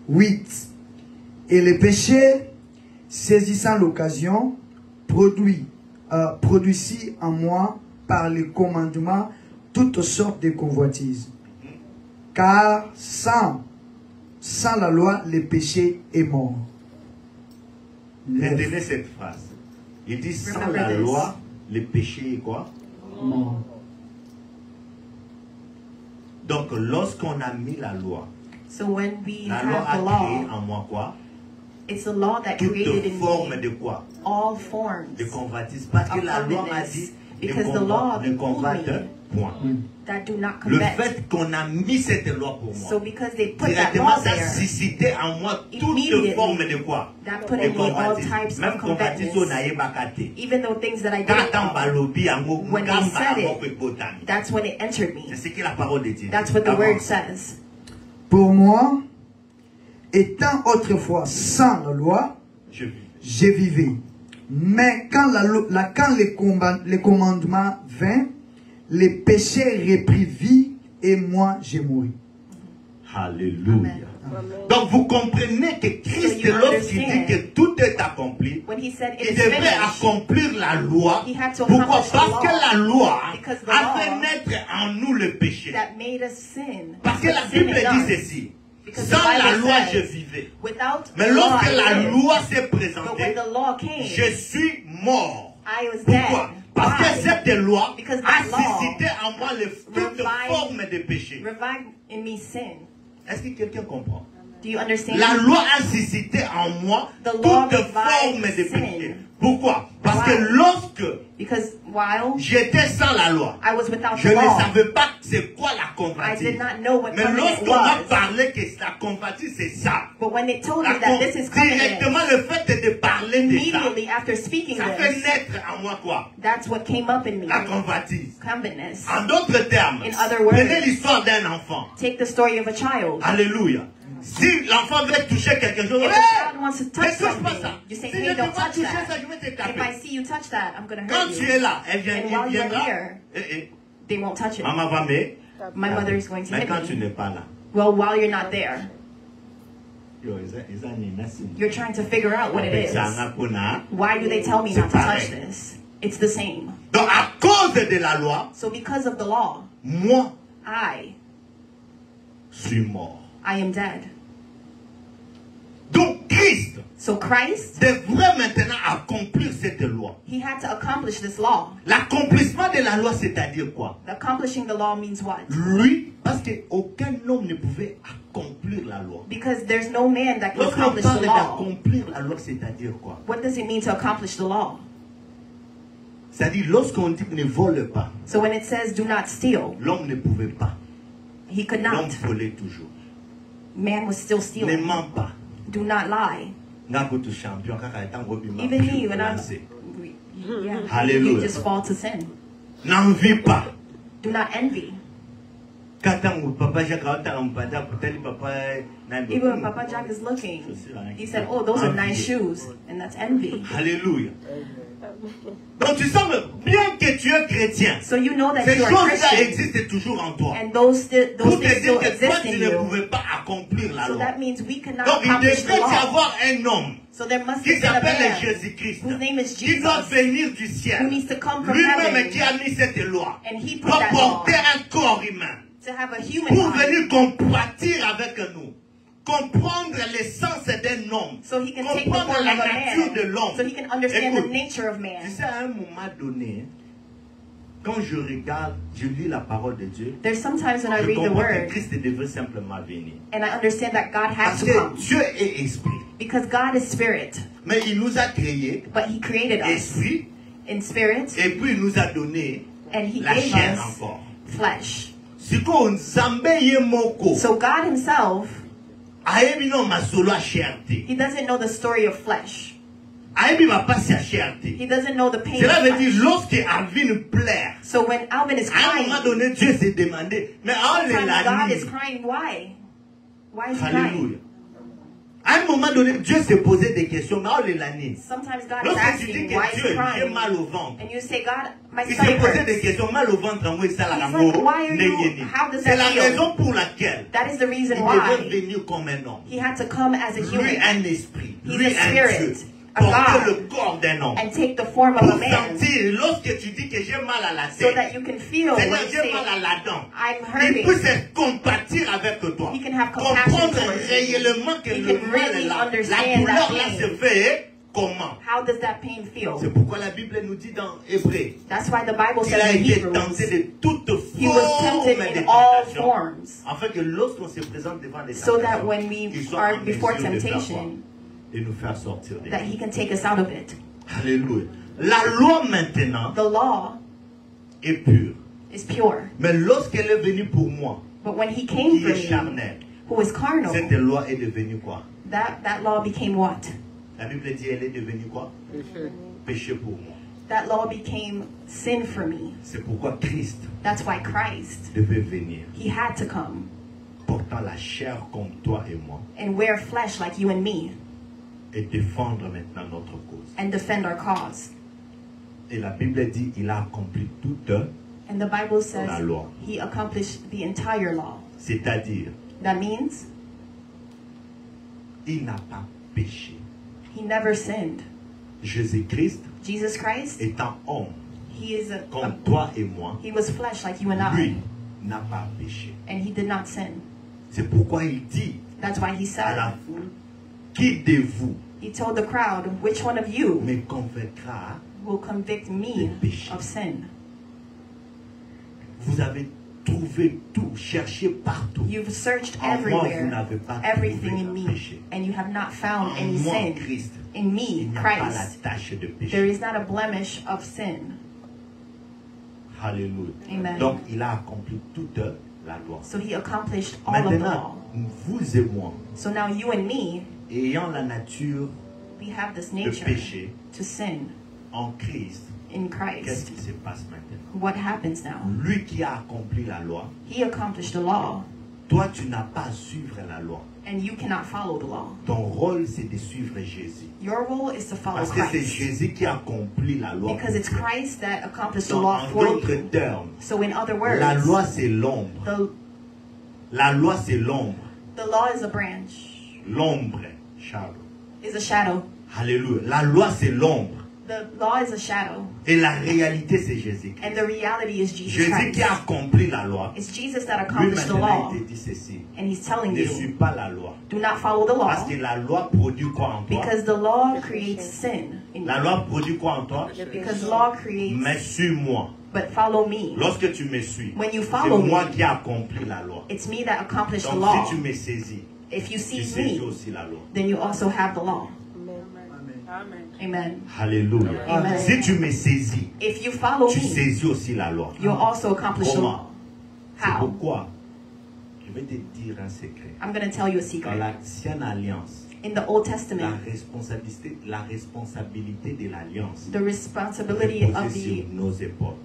8. Et le péché, saisissant l'occasion, produisit en moi par le commandement toutes sortes de convoitises. Car sans la loi, le péché est mort. Retenez cette phrase. Il dit sans Remember la this. loi, le péché est quoi? Mort. Donc lorsqu'on a mis la loi, So when we la loi have the a créé law, en moi quoi? it's the law that Toute created in forme me de quoi? all forms De convoitise. Parce que of la loi m'a covetousness. dit Because the law ne told convoite me point. that do not Le covet. fait qu'on a mis cette loi pour moi, So because they put that directement law ça there, suscitait en moi toute Immediately, forme de quoi? that put De in me all convoitise. types Même of convoitise on covetousness. a bakate. Even though things that I Quand didn't on know, balobi yango, when they kamba said yango it, botami. that's when it entered C'est me. ce que la parole de Dieu. That's what the Avance. word says. Pour moi, étant autrefois sans la loi, Je vis. je vivais. Mais quand, quand le commandement vint, le péché reprit vie et moi je mourus. Alléluia. Amen. Donc vous comprenez que Christ, So you lorsqu'il dit understand. que tout est accompli, When he said it il is devait finished, accomplir la loi. He had to Pourquoi? accomplish the Parce law. que la loi Because the a fait law naître en nous le péché. that made us sin. Parce que put la sin Bible in dit us. ceci. Because Sans the Bible la loi, je says, vivais. Without Mais the law, lorsque I la lived. loi s'est But when présentée, the law came, je suis mort. I was Pourquoi? dead. Parce que Why? cette loi Because a that law suscité en moi toute revived- forme de péché. Revived in me sin. Est-ce que quelqu'un comprend? Do you understand? La loi a suscité en moi The law toute revived forme de sin. péché. Pourquoi? Parce que Why? lorsque Because while j'étais sans la loi, I was without je the ne law, savais pas c'est quoi la I convoitise. did not know what Mais covenant lorsqu'on m'a was. parlé que la convoitise c'est ça, But when they told la me that this is directement covenant, le fait de parler de ça, immediately after speaking ça fait this, naître en moi quoi? that's what came up in me. La convoitise. Covetousness. En d'autres termes, In other words, prenez l'histoire d'un enfant. Take the story of a child. Alléluia. Si l'enfant veut toucher quelque chose, If a child wants to ne touch touche pas something, ça. you say, Si hey, je te don't vois touch toucher that. ça, je vais te If I taper. see you touch that, I'm going to Quand hurt tu es you. là, elle And while you're viendra. here, they won't touch it. Maman va me. My mother is going to Mais hit quand tu me. n'es pas là, Well, while you're not there, you're you're trying to figure out what it is. Why do they tell me not to touch this? It's the same. Donc à cause de la loi, So because of the law, moi I suis mort. am dead. Donc Christ So Christ, devrait maintenant accomplir cette loi. he had to accomplish this law. L'accomplissement de la loi, c'est-à-dire quoi? Accomplishing the law means what? Lui, parce qu'aucun homme ne pouvait accomplir la loi. Because there's no man that can Lorsqu'on accomplish parle the law. d'accomplir la loi, c'est-à-dire quoi? What does it mean to accomplish the law? C'est-à-dire, lorsqu'on dit ne vole pas, So when it says do not steal, l'homme ne pouvait pas. he could L'homme not. volait toujours. Man was still Ne stealing. ment pas. Do not lie. Ngakutu champion, kaka etango bima, Even me, when I'm, lancé. yeah, Hallelujah. you just fall to sin. N'envie pas. Do not envy. Katango papa Jacques aotala mpata kutali papa nani. Even when Papa Jack is looking, he said, oh, those are nice shoes. And that's envy. Alléluia. Donc tu sembles bien que tu es chrétien. So you know that Ces you are choses-là Christian. existent toujours en toi. And those Pour things te still dire que toi exist tu in ne you. pouvais pas accomplir la So loi. that means we cannot Donc il accomplish the devrait y law. avoir un homme So there must qui be a s'appelle man Jésus-Christ, whose name is qui doit Jesus, venir du ciel, who needs to come from lui-même heaven, qui a mis cette loi, and he put doit that law porter un corps humain to have a human pour body, venir compatir avec nous, comprendre l'essence d'un homme, so he can take the comprendre form la of a nature de man, l'homme. so he can understand the Écoute, nature of tu man. sais, à un moment donné, quand je regarde, je lis la parole de Dieu, There's sometimes when I je read the comprends que word, Christ devait simplement venir. and I understand that God had Parce to que come. Dieu est esprit. Because God is spirit, Mais il nous a créés but he created us esprit in spirit, et puis il nous a donné and he la gave chair us encore. flesh. Siko nzambe ye moko So God himself, ayebi no masolo a cherté. he doesn't know the story of flesh. Ayebi mapasi a cherté. He doesn't know the pain of Cela veut dire flesh. lorsque Alvin pleure, So when Alvin is à un moment crying, donné Dieu s'est demandé, mais on sometimes God is l'a crying. Why? Why is he crying? Alléluia. À un moment donné, Dieu s'est posé des questions, mais on l'a nié. Sometimes God is Lorsque tu dis asking, que why is Dieu he j'ai crying? mal au ventre, And you say, God, my il s'est stomach posé des hurts. questions, mal au ventre, en moi, ça la He's like, rango, why are you- n'est-ce pas? how does C'est that la feel? raison pour laquelle That is the il reason devait why venir comme un homme. he had to come as a Lui, human un esprit, He's lui, a un spirit, Dieu, a porter God. le corps d'un homme. and take the form of Pour a man sentir, lorsque tu dis que j'ai mal à la so tête, that you can feel when c'est-à-dire you j'ai say, mal à la dent, I'm il hurting. peut se compatir avec toi, He can have compassion comprendre towards you. réellement que He le can mal really est là, la understand douleur that là pain. se fait comment? How does that pain feel? C'est pourquoi la Bible nous dit dans Hébreu, That's why the Bible il says a in été Hebrews, tenté de toutes he was formes tempted de in all tentation, forms, afin que lorsqu'on se présente devant les so that tentations, when we qu'il soit are en before mesure de savoir temptation, et nous faire sortir de that he can take us out of it. Alléluia. La loi maintenant The law est pure. is pure, Mais lorsqu'elle est venue pour moi, but when he came qui for est me, charnel, who is carnal, cette loi est devenue quoi? that law became what? La Bible dit elle est devenue quoi? Péché pour moi. That law became sin for me. C'est pourquoi Christ That's why Christ, devait venir, he had to come portant la chair comme toi et moi, and wear flesh like you and me et défendre maintenant notre cause. and defend our cause. Et la Bible dit il a accompli toute, And the Bible says La loi. he accomplished the entire law. c'est-à-dire That means il n'a pas péché. he never sinned. Jésus-Christ Jesus Christ, étant homme he is comme toi et moi, he was flesh like you and lui I, n'a pas péché. and he did not sin. C'est pourquoi il dit That's why he à la said, foule, qui de vous he told the crowd, which one of you me convaincra? will convict me of sin? Vous avez trouvé tout, cherché partout. You've searched En moi, vous everywhere, n'avez pas everything trouvé in le me, péché. and you have not found En any moi, sin. Christ, In me, il n'y a pas la Christ, tache de péché. there is not a blemish of sin. Alléluia. Amen. Donc, il a accompli toute la loi. So he accomplished all of the Maintenant, law. vous et moi, So now you and me, ayant la nature we have this de nature péché to sin en Christ, in qu'est-ce Christ. qui se passe maintenant? What happens now? Lui qui a accompli la loi, He accomplished the law, toi, tu n'as pas à suivre la loi. and you cannot follow the law. Ton rôle, c'est de suivre Jésus. Your role is to follow Parce que c'est Christ. Jésus qui a accompli la loi. Because it's Christ that accomplished the Donc, law en for d'autres you. termes, So in other words, la loi, c'est l'ombre. La loi, c'est l'ombre. the law is a branch, L'ombre, Charles. is a shadow. Alléluia. La loi, c'est l'ombre. The law is a shadow, Et la réalité, c'est Jésus. and the reality is Jesus Jésus qui Christ. a accompli la loi. It's Jesus that Lui, accomplished the maintenant, law, il te dit ceci. and he's telling Ne suis you, pas la loi. do not follow the Parce law, que la loi produit quoi en toi? because the law creates sin in La you. loi produit quoi en toi? Because law Mais creates, suis-moi. but follow me. Lorsque tu me suis, When you c'est follow moi me, qui ai accompli la loi. it's me that accomplished the Donc law. si tu me saisis, If you tu see saisis me, aussi la loi. then you also have the law. Amen. Amen. Alléluia. Amen. Si tu me saisis, If you follow tu me, saisis aussi la loi. you'll also accomplish the Comment? law. C'est How? pourquoi je vais te dire un secret. I'm going to tell you a Dans secret. l'ancienne alliance, In the Old la Testament, responsabilité de l'alliance the responsibility of reposait sur the, nos épaules.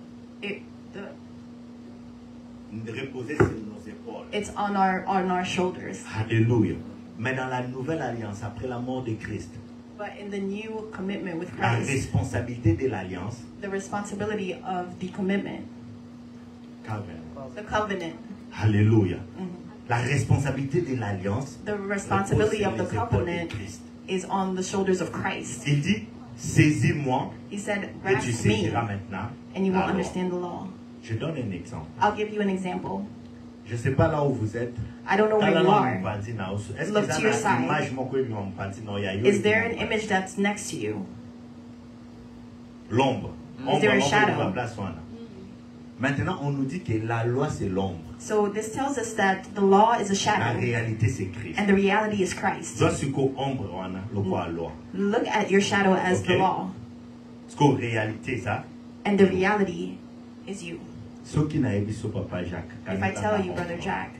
the Reposait sur nos épaules. it's on our shoulders. Alléluia. Mais dans la nouvelle alliance, après la mort de Christ, But in the new commitment with la Christ, responsabilité de l'alliance, the responsibility of the commitment, the covenant, Alléluia. mhm, La responsabilité de l'alliance the repose responsibility sur of les the épaules de covenant Christ. is on the shoulders of Christ. Il dit, saisis-moi He said, et tu grasp me, saisiras maintenant and you will la loi. understand the law. Je donne un exemple. I'll give you an example. Je ne sais pas là où vous êtes. I don't know where you are. Est-ce Look que to your side. Is there an image? image that's next to you? L'ombre. Is there a shadow? Maintenant, on nous dit que la loi, c'est l'ombre. So this tells us that the law is a La shadow, réalité, c'est Christ. and the reality is Christ. Toi, ce qu'au ombre, on a le quoi, loi. Look at your shadow as Okay. the law, Ce qu'au réalité, ça, and the reality is you. ce qui n'a pas vu papa Jacques. If I tell you, Brother Jack,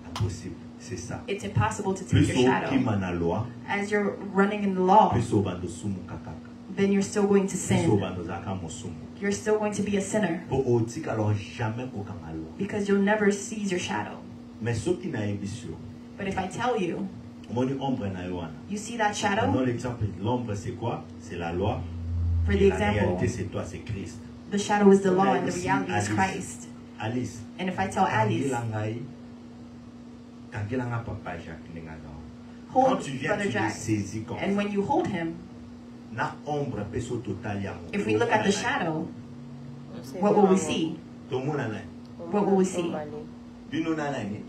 Impossible. C'est ça. it's impossible to take Plus your au qui shadow. m'a la loi, As you're running in the law, plus au bando sumu kakaka. then you're still going to Plus au sin. bando zaka mosumu. You're still going to be a sinner Pour otik alors jamais aucun loi. because you'll never seize your shadow. Mais ce qui n'a pas vu But if I tell you, mon ombre na yoana. you see that Dans shadow, l'exemple, l'ombre c'est quoi? C'est la loi. for Et the la example, réalité c'est toi, c'est Christ. the shadow is the law Mais and the aussi reality is Alice. Christ. Alice. And if I tell Alice, Tangelanga papa Jacques nenga non. Quand hold tu viens, Brother tu le Jack, saisis comme and ça. when you hold him, Na ombre peso total ya. if we look at the shadow, what will we see? Tomo na nai. What will we see? Bino na nai.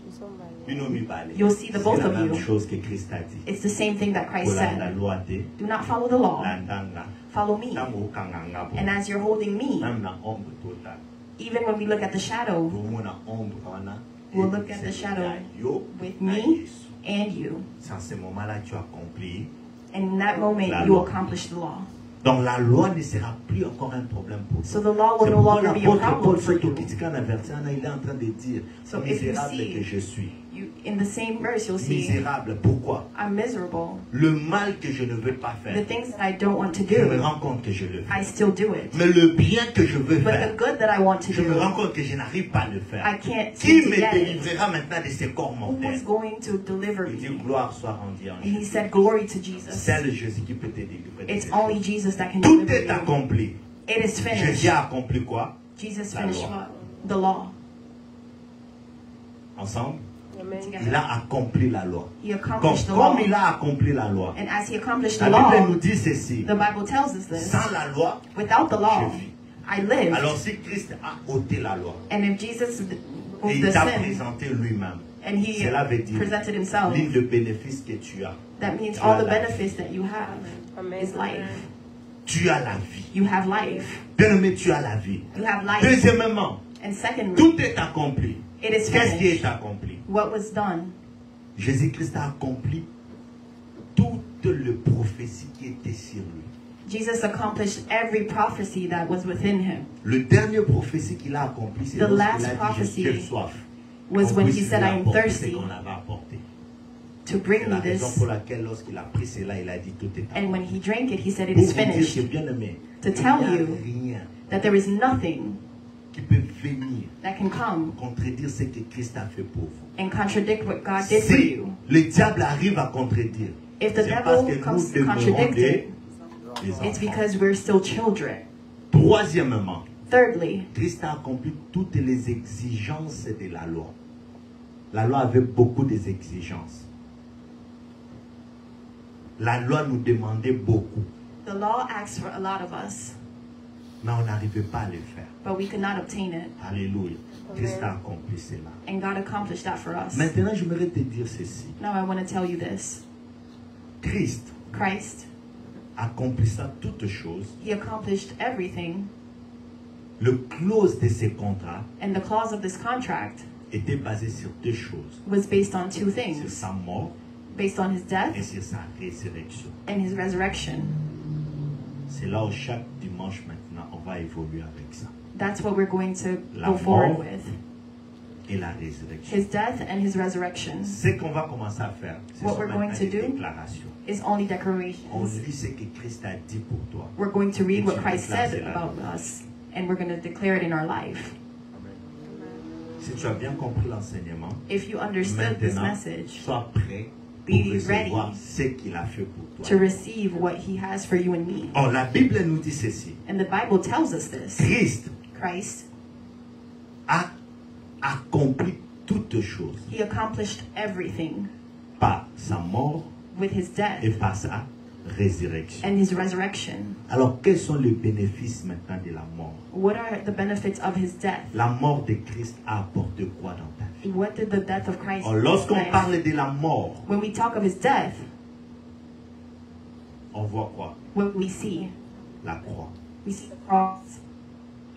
Bino mi bale. You'll see the both C'est la of même you. chose que Christ a dit. It's the same thing that Christ La said. loi te. Do not follow the law, Landanga. follow me. Tango kanganga bo. And as you're holding me, Même na ombre total. even when we look at the shadow, Tomo na ombre wana. we'll look at the shadow Yo. with na me Yesu. and you. C'est en ce moment-là que tu accomplis. And in that moment, La you loi. accomplish the law. Donc la loi ne sera plus encore un problème pour toi. So the law will C'est no pourquoi longer be a l'apôtre problem Paul, for ce you. qu'il est en train de dire, So if you misérable see- que je suis. You, in the same verse, you'll see, Misérable, pourquoi? I'm miserable. Le mal que je ne veux pas The faire, things that I don't want to je me do, rends compte que je le I fais. still do it. Mais le bien que je veux But the faire, good that I want to je me rends do, compte que je n'arrive pas à le I faire. can't Qui seem to me get it. délivrera maintenant de ces corps Who mortels? is going to deliver Il dit, me? gloire soit rendue en And he Jésus. said, glory to Jesus. C'est le Jésus qui peut te délivrer. de It's ces only choses. Jesus that can Tout deliver est you. accompli. It is finished. Jésus a accompli quoi? Jesus La finished loi. what? The law. Ensemble? Il Together. a accompli la loi. He accomplished the Comme law. il a accompli la loi, And as he accomplished la the Bible law, nous dit ceci. the Bible tells us this. Sans la loi, Without the law, je vis. I live. Alors si Christ a ôté la loi, And if Jesus et moved il the t'a sin, présenté lui-même, and he cela veut dire presented himself, l'une des bénéfices que tu as. that means Tu all as the la benefits that you have is life. Tu as la vie. You have life. Bien-aimé, tu as la vie. You have life. Deuxièmement, And secondly, tout est accompli. It is Qu'est-ce qui finished. est accompli? What was done? Jésus-Christ a accompli toute les prophéties qui étaient sur lui. Jesus accomplished every prophecy that was within him. Le dernier prophétie qu'il a accompli, c'est The lorsqu'il last a dit prophecy j'ai soif. was Qu'on when puisse he lui said, I am apporter ce thirsty, qu'on avait apporté. to bring C'est me la raison this. pour laquelle lorsqu'il a pris cela, il a dit tout est And when accompli. he drank it, he said, it Pour is vous dire, finished. c'est bien aimé, To il tell n'y a you rien that there is nothing qui peut venir that can come contredire ce que Christ a fait pour vous. and contradict what God did for Si you. le diable arrive à contredire, If the c'est parce devil que nous comes to demeurons contradict des it, it's enfants. because we're still children. Troisièmement, Thirdly, Christ a accompli toutes les exigences de la loi. La loi avait beaucoup d'exigences. La loi nous demandait beaucoup, the law asks for a lot of us, mais on n'arrivait pas à le faire. but we could not obtain it. Alléluia. Christ a accompli cela. And God accomplished that for us. Maintenant, j'aimerais te dire ceci. Now I want to tell you this. Christ Christ, accomplissant toutes choses, he accomplished everything, le clause de ces contrats and the clause of this contract était basé sur deux choses. was based on two Sur things, sa mort based on his death et sur sa résurrection. and his resurrection. C'est là où chaque dimanche maintenant, on va évoluer avec ça. That's what we're going to La go forward mort with. et la résurrection. His death and his resurrection Ce qu'on va commencer à faire, ce What sont we're going maintenant to des do déclarations. is only On declarations. lit ce que Christ a dit pour toi. We're going to read Et what tu Christ déclares said cela. about us, and we're going to declare it in our life. Si tu as bien compris l'enseignement, If you understood this maintenant, message, sois prêt Be pour recevoir ready ce qu'il a fait pour to toi. receive what he has for you and me. Or, la Bible nous dit ceci. And the Bible tells us this. Christ Christ, a accompli toutes choses he accomplished everything par sa mort with his et death par sa résurrection. and his resurrection. Alors, quels sont les bénéfices maintenant de la mort? What are the benefits of his death? La mort de Christ a apporté quoi dans ta vie? What did the death of Christ Or, lorsqu'on bring? parle de la mort, When we talk of his death, on voit quoi? what we see? La croix. We see the cross.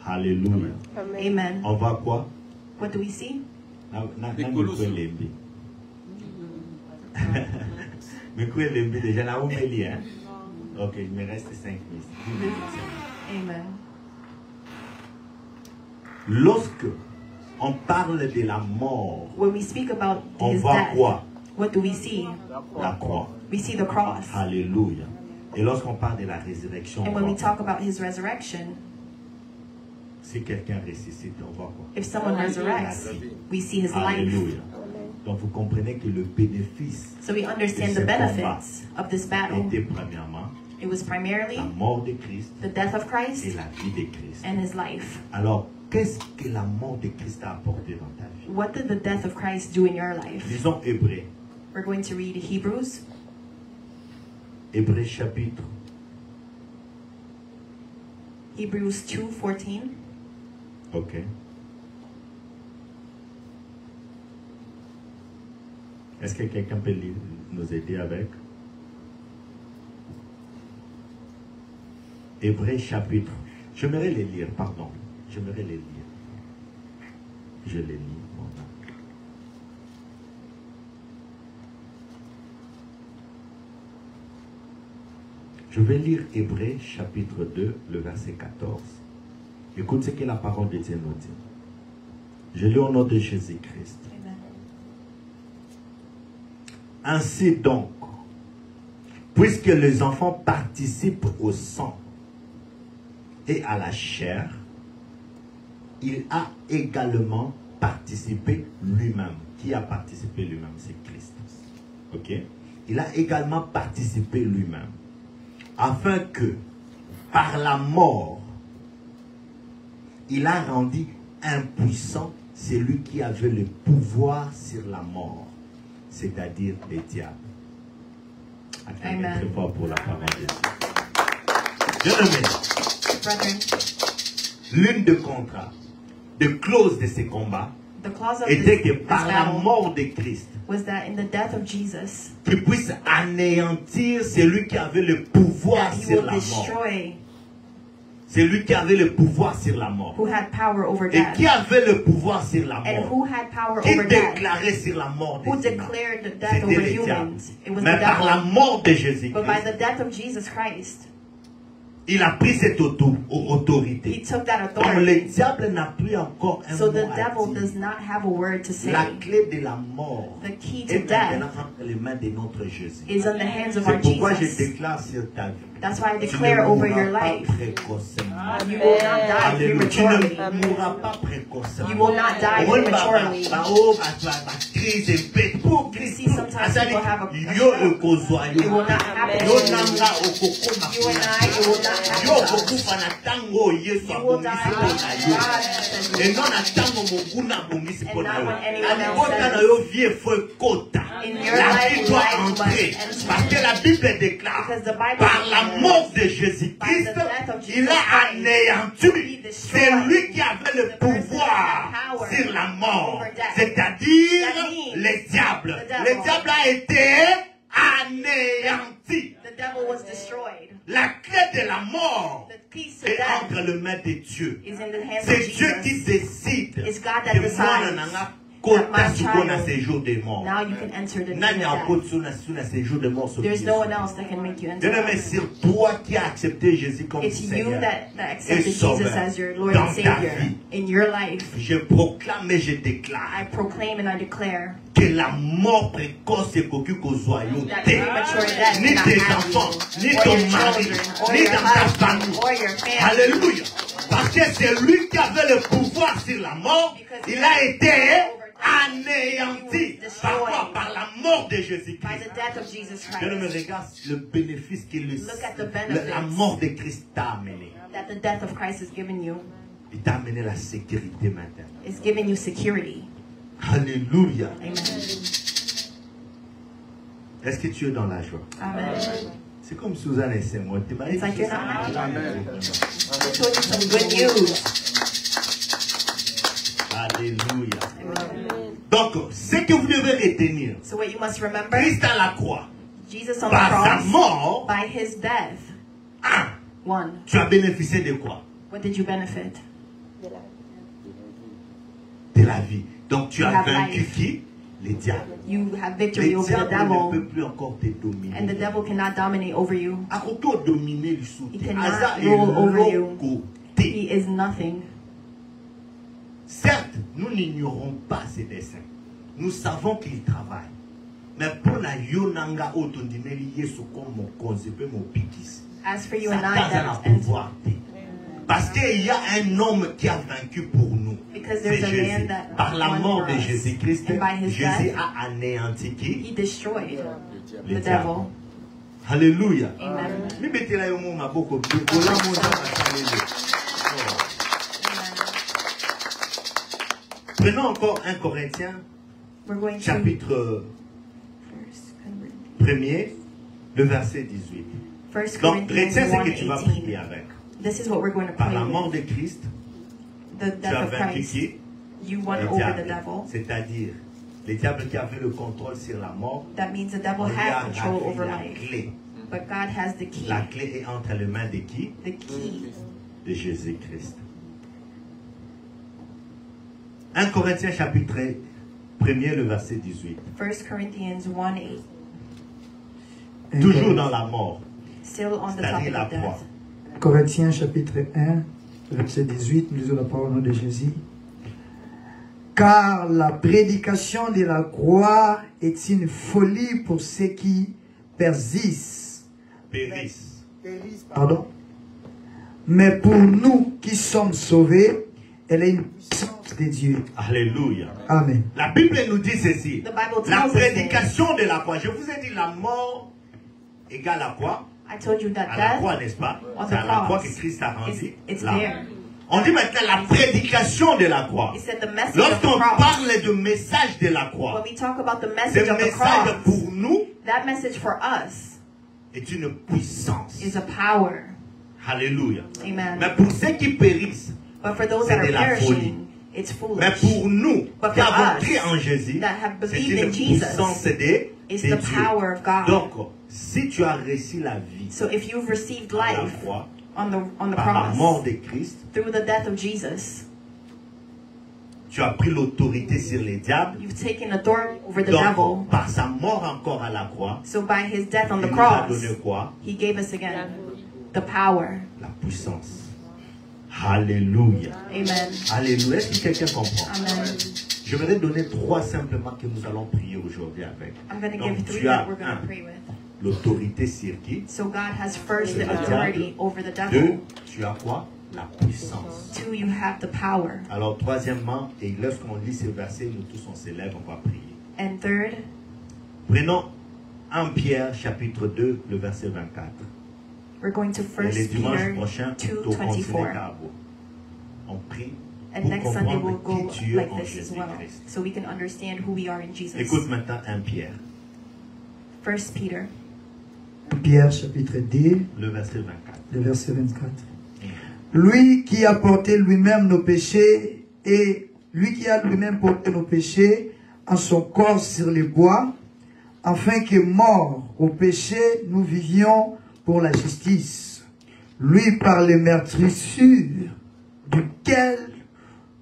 Alléluia. Amen. On voit quoi? What do we see? Déjà là où me lit, hein? Ok, il me reste 5 minutes. Amen. Lorsque on parle de la mort, When we speak about on his voit death, quoi? what do we see? La croix. We see the cross. Alléluia. Et lorsqu'on parle de la résurrection, on And when we voit talk quoi? about his resurrection, Si quelqu'un ressuscite, on voit quoi? if someone resurrects, we see his life. Alléluia. Donc vous comprenez que le bénéfice So we understand de the ce benefits of this battle. était premièrement It was primarily la mort de Christ the death of et Christ la vie de Christ. and his life. Alors, qu'est-ce que la mort de Christ a apporté dans ta vie? What did the death of Christ do in your life? Lisons Hébreux. We're going to read Hebrews. Hébreux chapitre Hebrews 2:14. Ok. Est-ce que quelqu'un peut nous aider avec? Hébreux chapitre. J'aimerais les lire, pardon. J'aimerais les lire. Je les lis. Voilà. Je vais lire Hébreux chapitre 2, le verset 14. Écoute ce que la parole de Dieu nous dit. Je lis au nom de Jésus-Christ. Amen. Ainsi donc, puisque les enfants participent au sang et à la chair, il a également participé lui-même. Qui a participé lui-même? C'est Christ. Ok? Il a également participé lui-même, afin que, par la mort, il a rendu impuissant celui qui avait le pouvoir sur la mort, c'est-à-dire le diable. Acclamez très fort pour la parole de Dieu. Bien-aimés, Brethren, l'une des contrats, des clauses de ces combats, the clause of était que this par la battle mort de Christ, was that in the death of Jesus, qu'il puisse anéantir celui qui avait le pouvoir that he sur will la mort. destroy C'est lui qui avait le pouvoir sur la mort. Who had power over Et death. qui avait le pouvoir sur la And mort? who had power Qui over death? déclarait sur la mort des Who humains? declared the death C'était over les diables. humans? It was Mais the par la devil. mort de But by Jésus-Christ, the death of Jesus Christ, il a pris cette he autorité. took that Donc le authority. diable n'a plus encore un So mot the à devil dire. does not have a word to say. La clé de la mort The key est to death maintenant entre les mains de notre Jésus. is in the hands of our C'est pourquoi je Jesus. déclare sur ta vie. That's why I Tu declare ne over mourras your pas life. précocement. You will not die Alléluia. Tu prematurely. ne mourras pas précocement. You will not die prematurely. Crise et bête pour You Christ. see, sometimes people have a Yo ekozwa yo. It will not happen. Yo nanga okokoma. You and I, it will not happen Yo to us. okokufa na tango Yesu You will die abongisi when mpona yo. God says you Et non na tango mokuna abongisi And mpona not yo. when anyone else Alibota says. na yo vie faut ekota. In your La life, vie doit life must entrer. enter. Parce que la Bible déclare Because the Bible par la declares, mort de by Jésus-Christ, the death of Jesus il a Christ, anéanti. he destroyed. C'est lui qui avait le The person pouvoir that had power sur la mort. over death. C'est-à-dire That means les diables. the devil. Le diable a été anéanti. The devil was destroyed. La clé de la mort The peace to est death entre les mains de Dieu. is in the hands of C'est Dieu qui Jesus. décide It's God that que decides moi nanga that kota my sukona child, séjour de mort. now you can enter the Nani kingdom encore of death. suna séjour de mort. There's no one else that can make you enter. Bien-aimé, c'est toi qui as accepté Jésus comme It's you Seigneur. that accepted Et sauveur Jesus as your Lord dans and ta Savior vie. in your life. Je proclame et je I déclare proclaim and I declare que la mort précoce est cocu qu'aux joyaux that premature death ni cannot tes have enfants, you, ni or ton your mari, children, or ni your dans ta husband, famille. or your family. Alléluia. Parce que c'est lui qui avait le pouvoir sur la mort. Il a été anéanti. Par quoi? Par la mort de By Jésus-Christ. the death of Jesus Je ne me Christ, regarde le bénéfice que Look at the benefits. la mort de Christ t'a amené. that the death of Christ has given you, Il t'a amené la sécurité maintenant. is giving you security. Alléluia. Amen. Est-ce que tu es dans la joie? Amen. C'est comme Suzanne et c'est moi. It's like you're not happy. Amen. I told you some good news. Alléluia. Amen. Donc, ce que vous devez retenir, So what you must remember, Christ à la croix, Jesus on the par sa cross, mort, by his death, one, tu as bénéficié de quoi? what did you benefit? De la vie. Donc, tu You as have vaincu life. qui? Les diables. You have victory Les over the diables ne devil, peuvent plus encore te dominer. and the devil cannot dominate over you. À côté de dominer le sous. He cannot rule over you. Côté. He is nothing. Certes, nous n'ignorons pas ses desseins. Nous savons qu'il travaille. Mais pour la yonanga otondimeli yesu comme mon conseil, mon pikis. As for you and I, Satan a that pouvoir. Parce qu'il y a un homme qui a vaincu pour nous. Because C'est there's a Jésus. man that Par la won mort for de us. Jésus-Christ, And by his Jésus death, a anéanti qui? he destroyed Les the diables. devil. Alléluia. Amen. Mibetela yo mo maboko. Kola mo nza masalele. Oh. Prenons encore 1 Corinthiens, We're going to chapitre 1er, le verset 18. 1 Donc, Corinthians retiens ce que tu vas 1:18. prier avec. This is what we're going to Par pray la mort with. de Christ, The tu death as of vaincu Christ. qui? You won Les over the diables. devil. C'est-à-dire, les diables qui avaient le contrôle sur la mort, That means the devil on lui a had control raflé over la life. clé. But God has the key. La clé est entre les mains de qui? The key. De Jésus-Christ. 1 Corinthiens chapitre 1er, le verset 18. 1 Corinthians 1:8. Toujours dans la mort, Still on the c'est-à-dire topic la of croix. death. Corinthiens chapitre 1, verset 18, nous lisons la parole au nom de Jésus. Car la prédication de la croix est une folie pour ceux qui persistent. Périsse. Pardon. Mais pour nous qui sommes sauvés, elle est une puissance de Dieu. Alléluia. Amen. La Bible nous dit ceci. The Bible La tells us this. prédication de la croix. Je vous ai dit la mort égale à quoi? I told you that À la death, croix, n'est-ce pas? on the C'est à la croix cross. que Christ a rendu. It's Là. there. On dit maintenant la prédication de la croix. He said the message of the Lorsqu'on cross. parle de message de la croix, When we talk about the ce message of the message cross, pour nous that message for us est une puissance. is a power. Alléluia. Amen. Mais pour ceux qui périssent, But for those c'est that are de la folie. perishing, it's mais foolish. pour nous But qui for avons us cru en Jésus, that have c'est believed une in Jesus, puissance de It's Dieu. the power of God. Donc, si tu as reçu la vie So if you've received à la life croix, on the Par la cross, mort de Christ, through the death of Jesus, tu as pris l'autorité sur les diables. you've taken authority over the Donc, devil. par sa mort encore à la croix, So by his death on il the nous a cross, donné quoi? he gave us again the power. La puissance. Alléluia. Amen. Alléluia. Est-ce que quelqu'un comprend? Amen. Je vais donner 3 simplement que nous allons prier aujourd'hui avec. I'm going to Donc, give 3 tu as that we're going to pray with. l'autorité sur qui? So God has first the Le diable. authority over the 2, devil. tu as quoi? La puissance. 2, you have the power. Alors, troisièmement, et lorsqu'on lit ces versets, nous tous on s'élève, on va prier. And third, Prenons 1 Pierre chapitre 2, le verset 24. we're going to Et le 1 dimanche Peter prochain, nous 2:24. on prie And pour next Sunday we'll comprendre go qui tu es like en this as well, Jésus-Christ. so we can understand who we are in Jesus. Écoute maintenant 1 Pierre, 1 Peter Pierre chapitre 2, le verset 24. le verset 24. Lui qui a porté lui-même nos péchés et lui qui a lui-même porté nos péchés en son corps sur les bois, afin que mort au péché, nous vivions pour la justice. Lui par les meurtrissures duquel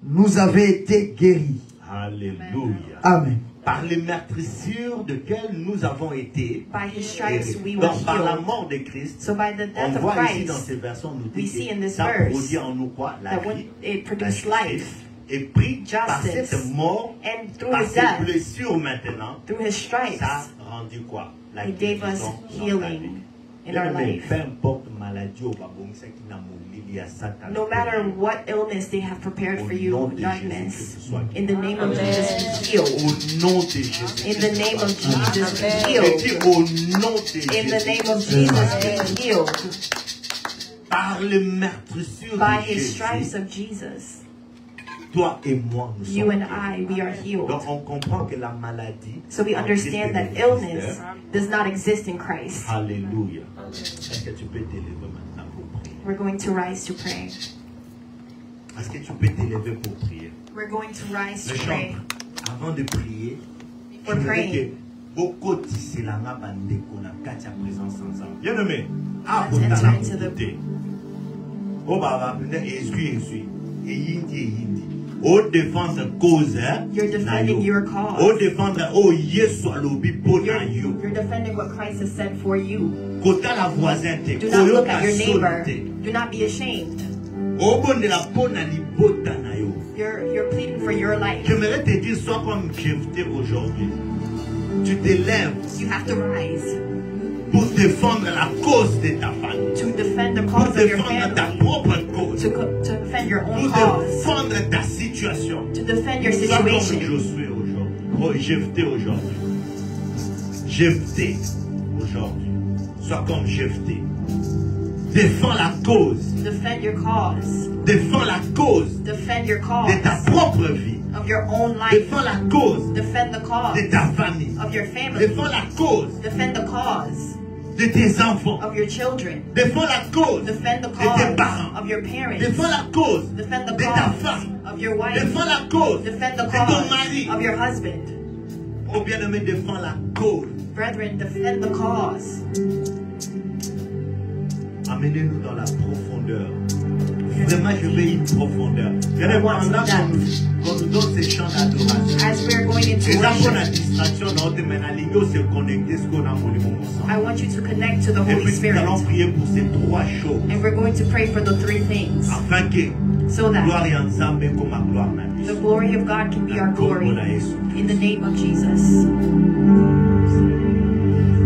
nous avons été guéris. Alléluia. Amen. Par les meurtrissures desquelles nous avons été By his stripes guéris. we were Donc par la healed. mort de Christ, So by the on death of voit ici dans Christ, ces versets, on nous we dit see in que this ça verse produit en nous quoi? La that vie, when it la produced justice. life, Et pris par justice, cette mort, and through par his ces death, blessures maintenant, through his stripes, ça a rendu quoi? La he gave us guérison dans ta vie. healing in our Bien-aimé, life. peu importe maladie ou babongisa qui n'a moulu, il y a Satan. No matter what illness they have prepared for you, darkness, in the name of Jesus, be healed. Au nom de Jésus. In the name of Jesus, be Et healed. dis au nom de In the Jésus. name of Jesus, be healed. Par les meurtrissures By de his Jésus, stripes of Jesus, toi et moi, nous you sommes and I, we are healed. Donc on comprend que la maladie, So we en understand Christ that n'existe illness pas. does not exist in Christ. Alléluia. Est-ce que tu peux t'élever maintenant pour prier? We're going to rise to pray. Est-ce que tu peux t'élever pour prier? We're going to rise Le to pray. chant, avant de prier, je We're voudrais que praying. beaucoup tissé la bande qu'on a quatre présence ensemble. Bien aimé, ah, Let's on t'a enter la into the- côté. Oh, bah, essuie. Et yindi. Oh, défendre cause, hein. You're defending your cause. Oh, défendre, oh, yesu alobi po na yo. You're defending what Christ has said for you. Kota la voisin te. Do not look Koyoka at your neighbor. sonte. Do not be ashamed. Oh, bon de la po na libota na yo. You're pleading for your life. J'aimerais te dire, sois comme Jephthé aujourd'hui. Tu te lèves You have to rise pour défendre la cause de ta famille. to defend the Pour cause of your défendre ta family, propre cause. to defend your own Pour cause, défendre ta situation. to defend your Sois comme situation. Josué aujourd'hui. Oh, Jephthé aujourd'hui. Jephthé aujourd'hui. Sois comme Jephthé. Défends la cause. Defend your cause. Défends la cause Defend your de ta cause propre vie. of your own life. Défends la cause Defend the cause de ta famille. of your family. Défends la cause Defend the cause de tes enfants. of your children. Défends la cause Defend the de tes parents. cause of your parents. Défends la cause Defend the de ta cause femme. of your wife. Défends la cause Defend the de ton cause mari. of your husband. Oh bien-aimé, défends la cause. Brethren, defend the cause. Amenez-nous dans la profondeur. Vraiment, je veux une profondeur. Bien-aimé, pendant qu'on nous donne ces chants d'adoration. As we are going into Les enfants, la worship, distraction, on te mène à l'ego, se connecter, ce qu'on a mon ensemble. I want you to connect to the Et Holy puis nous Spirit. allons prier pour ces trois choses. And we're going to pray for the 3 things Afin que so that gloire et ensemble comme à gloire na the biso. glory of God can be our glory. In the name of Jesus.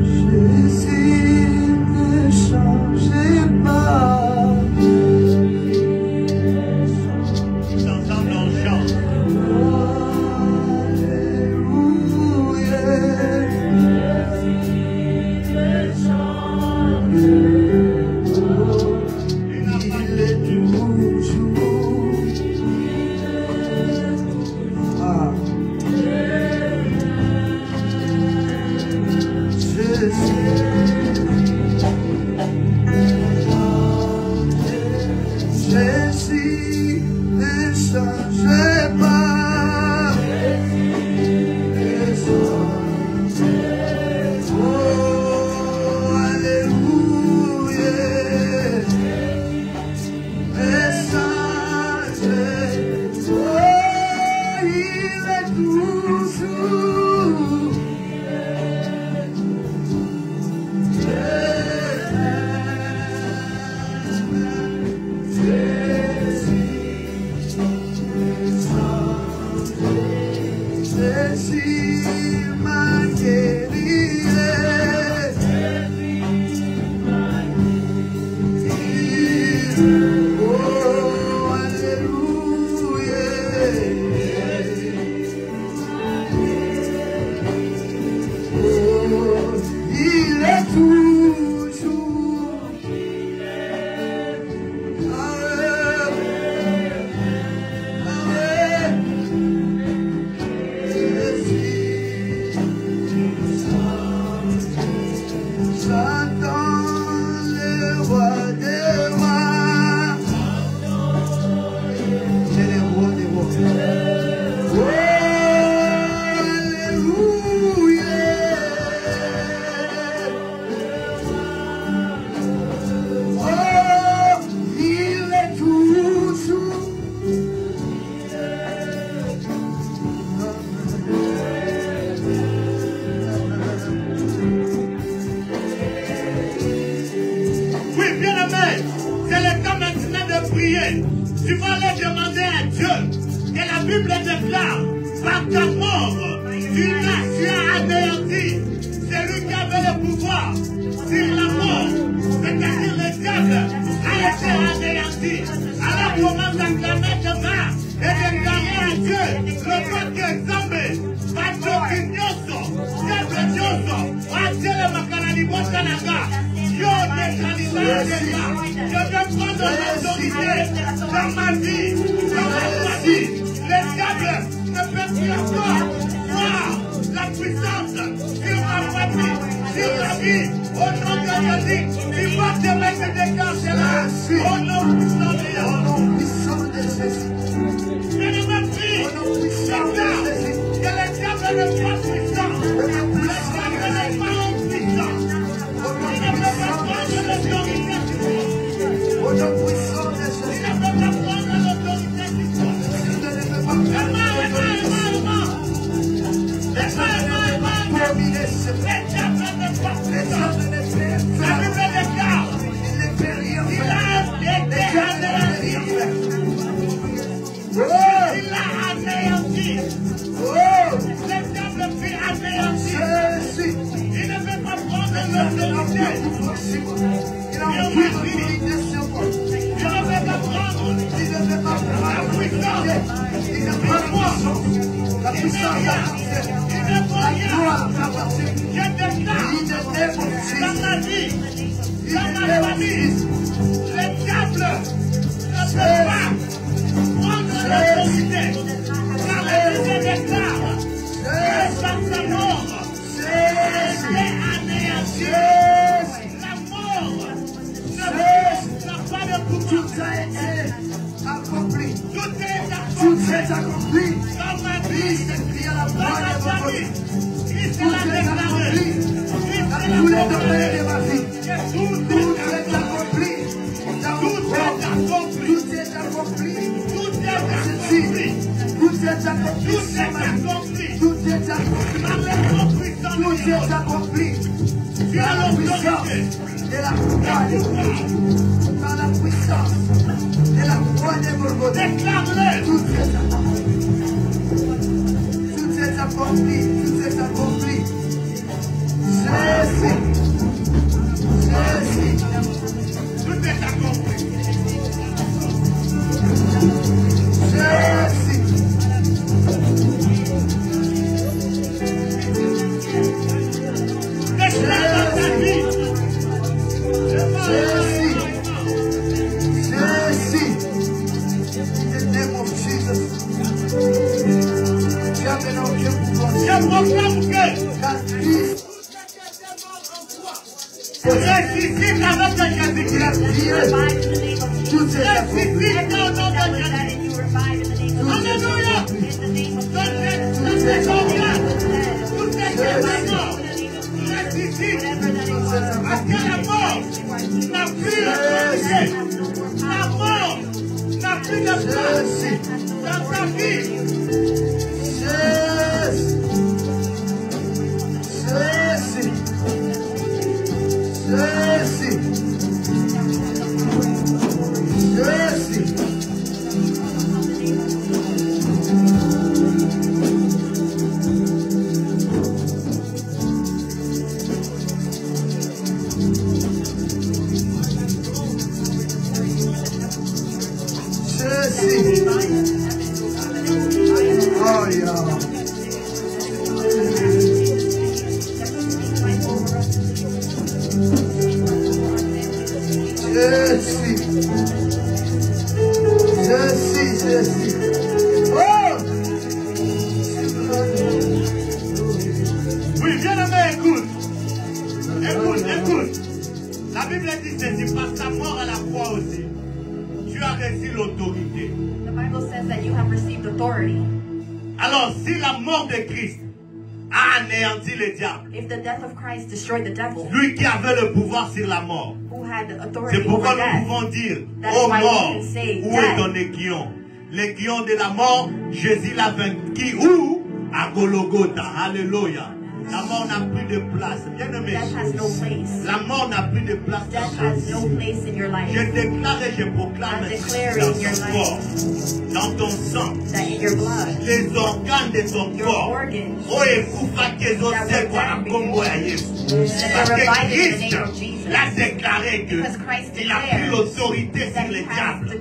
Jésus ne changeait pas. Ensemble on chante. Il est toujours. Ah. Tu vas aller demander à Dieu. Et la Bible déclare, par ta mort, tu as anéanti celui qui avait le pouvoir sur la mort. C'est-à-dire le diable a été anéanti. Alors commence à clamer demain et déclarer à Dieu le fait que Zambé, Pacho Kinyoso, Diable Dioso, Achele Makanani Botanaga, Dieu neutralisera les gens. Je vais prendre l'autorité dans ma vie, dans ma famille. Les diables ne peuvent plus encore voir la puissance sur ma famille, sur la vie. Au nom de Jésus, tu vas te mettre des déclencher là. Au nom puissant de Jésus. Je ne me prie, que les diables ne soient puissants. Les diables ne soient puissants. Il ne peut pas prendre l'autorité du monde. Au nom puissant de Jésus. Il ne peut pas prendre l'autorité du monde. Il a anéanti. Le diable fait anéantir. Il ne veut pas prendre l'autorité. Il ne veut pas prendre la puissance. Il ne veut pas la puissance. Il ne veut rien. Je déclare dans ma vie, dans ma famille, le diable ne peut pas prendre l'autorité. Car le Dieu déclare que par sa mort, il est anéanti. La mort n'a pas de pouvoir. Tout a été accompli. Tout est accompli. Dans ma vie, dans ma famille, Christ l'a déclaré. Dans tous les domaines de ma vie, tout est accompli. Tout est accompli. Tout est accompli. Tout est accompli. Tout est accompli. Tout est accompli. Tout est accompli. Tu as l'autorité de la croix, par la puissance de la croix de Golgotha. Déclare-le. Tout est accompli. Tout est accompli. Tout est accompli. Jésus. Jésus. Tout est accompli. Jésus. Déclare dans ta vie. Jésus. Jésus. In the name of Jesus. Je proclame que Christ ressuscite avec le Jésus-Christ. Tout est accompli. Alléluia. Tout est parce que la mort n'a plus d'autorité. La mort n'a plus de place dans ta vie. Oui, bien-aimé, écoute. Écoute. La Bible dit ceci, par sa mort à la croix aussi, tu as reçu l'autorité. The Bible says that you have received authority. Alors, si la mort de Christ a anéanti le diable, If the death of Christ destroyed the devil, lui qui avait le pouvoir sur la mort, who had c'est authority pourquoi over nous death, pouvons dire, That's ô why we mort, can say, où est death. ton aiguillon? L'aiguillon de la mort, Jésus l'a vaincu où? À Golgotha. Alléluia. La mort n'a plus de place. Bien-aimé, death has no place. la mort n'a plus de place Death dans ta has no vie. place in your life. Je déclare et je proclame I declare dans in your ton life corps, dans ton sang, That in your blood, les organes de ton your corps, organs, oh, ekufa kezo that sekwa were na dead kombo ya Yesu. that Parce they're que revived in the Christ name of Jesus. l'a déclaré que Because Christ il a pris declares l'autorité that sur he le has diable. that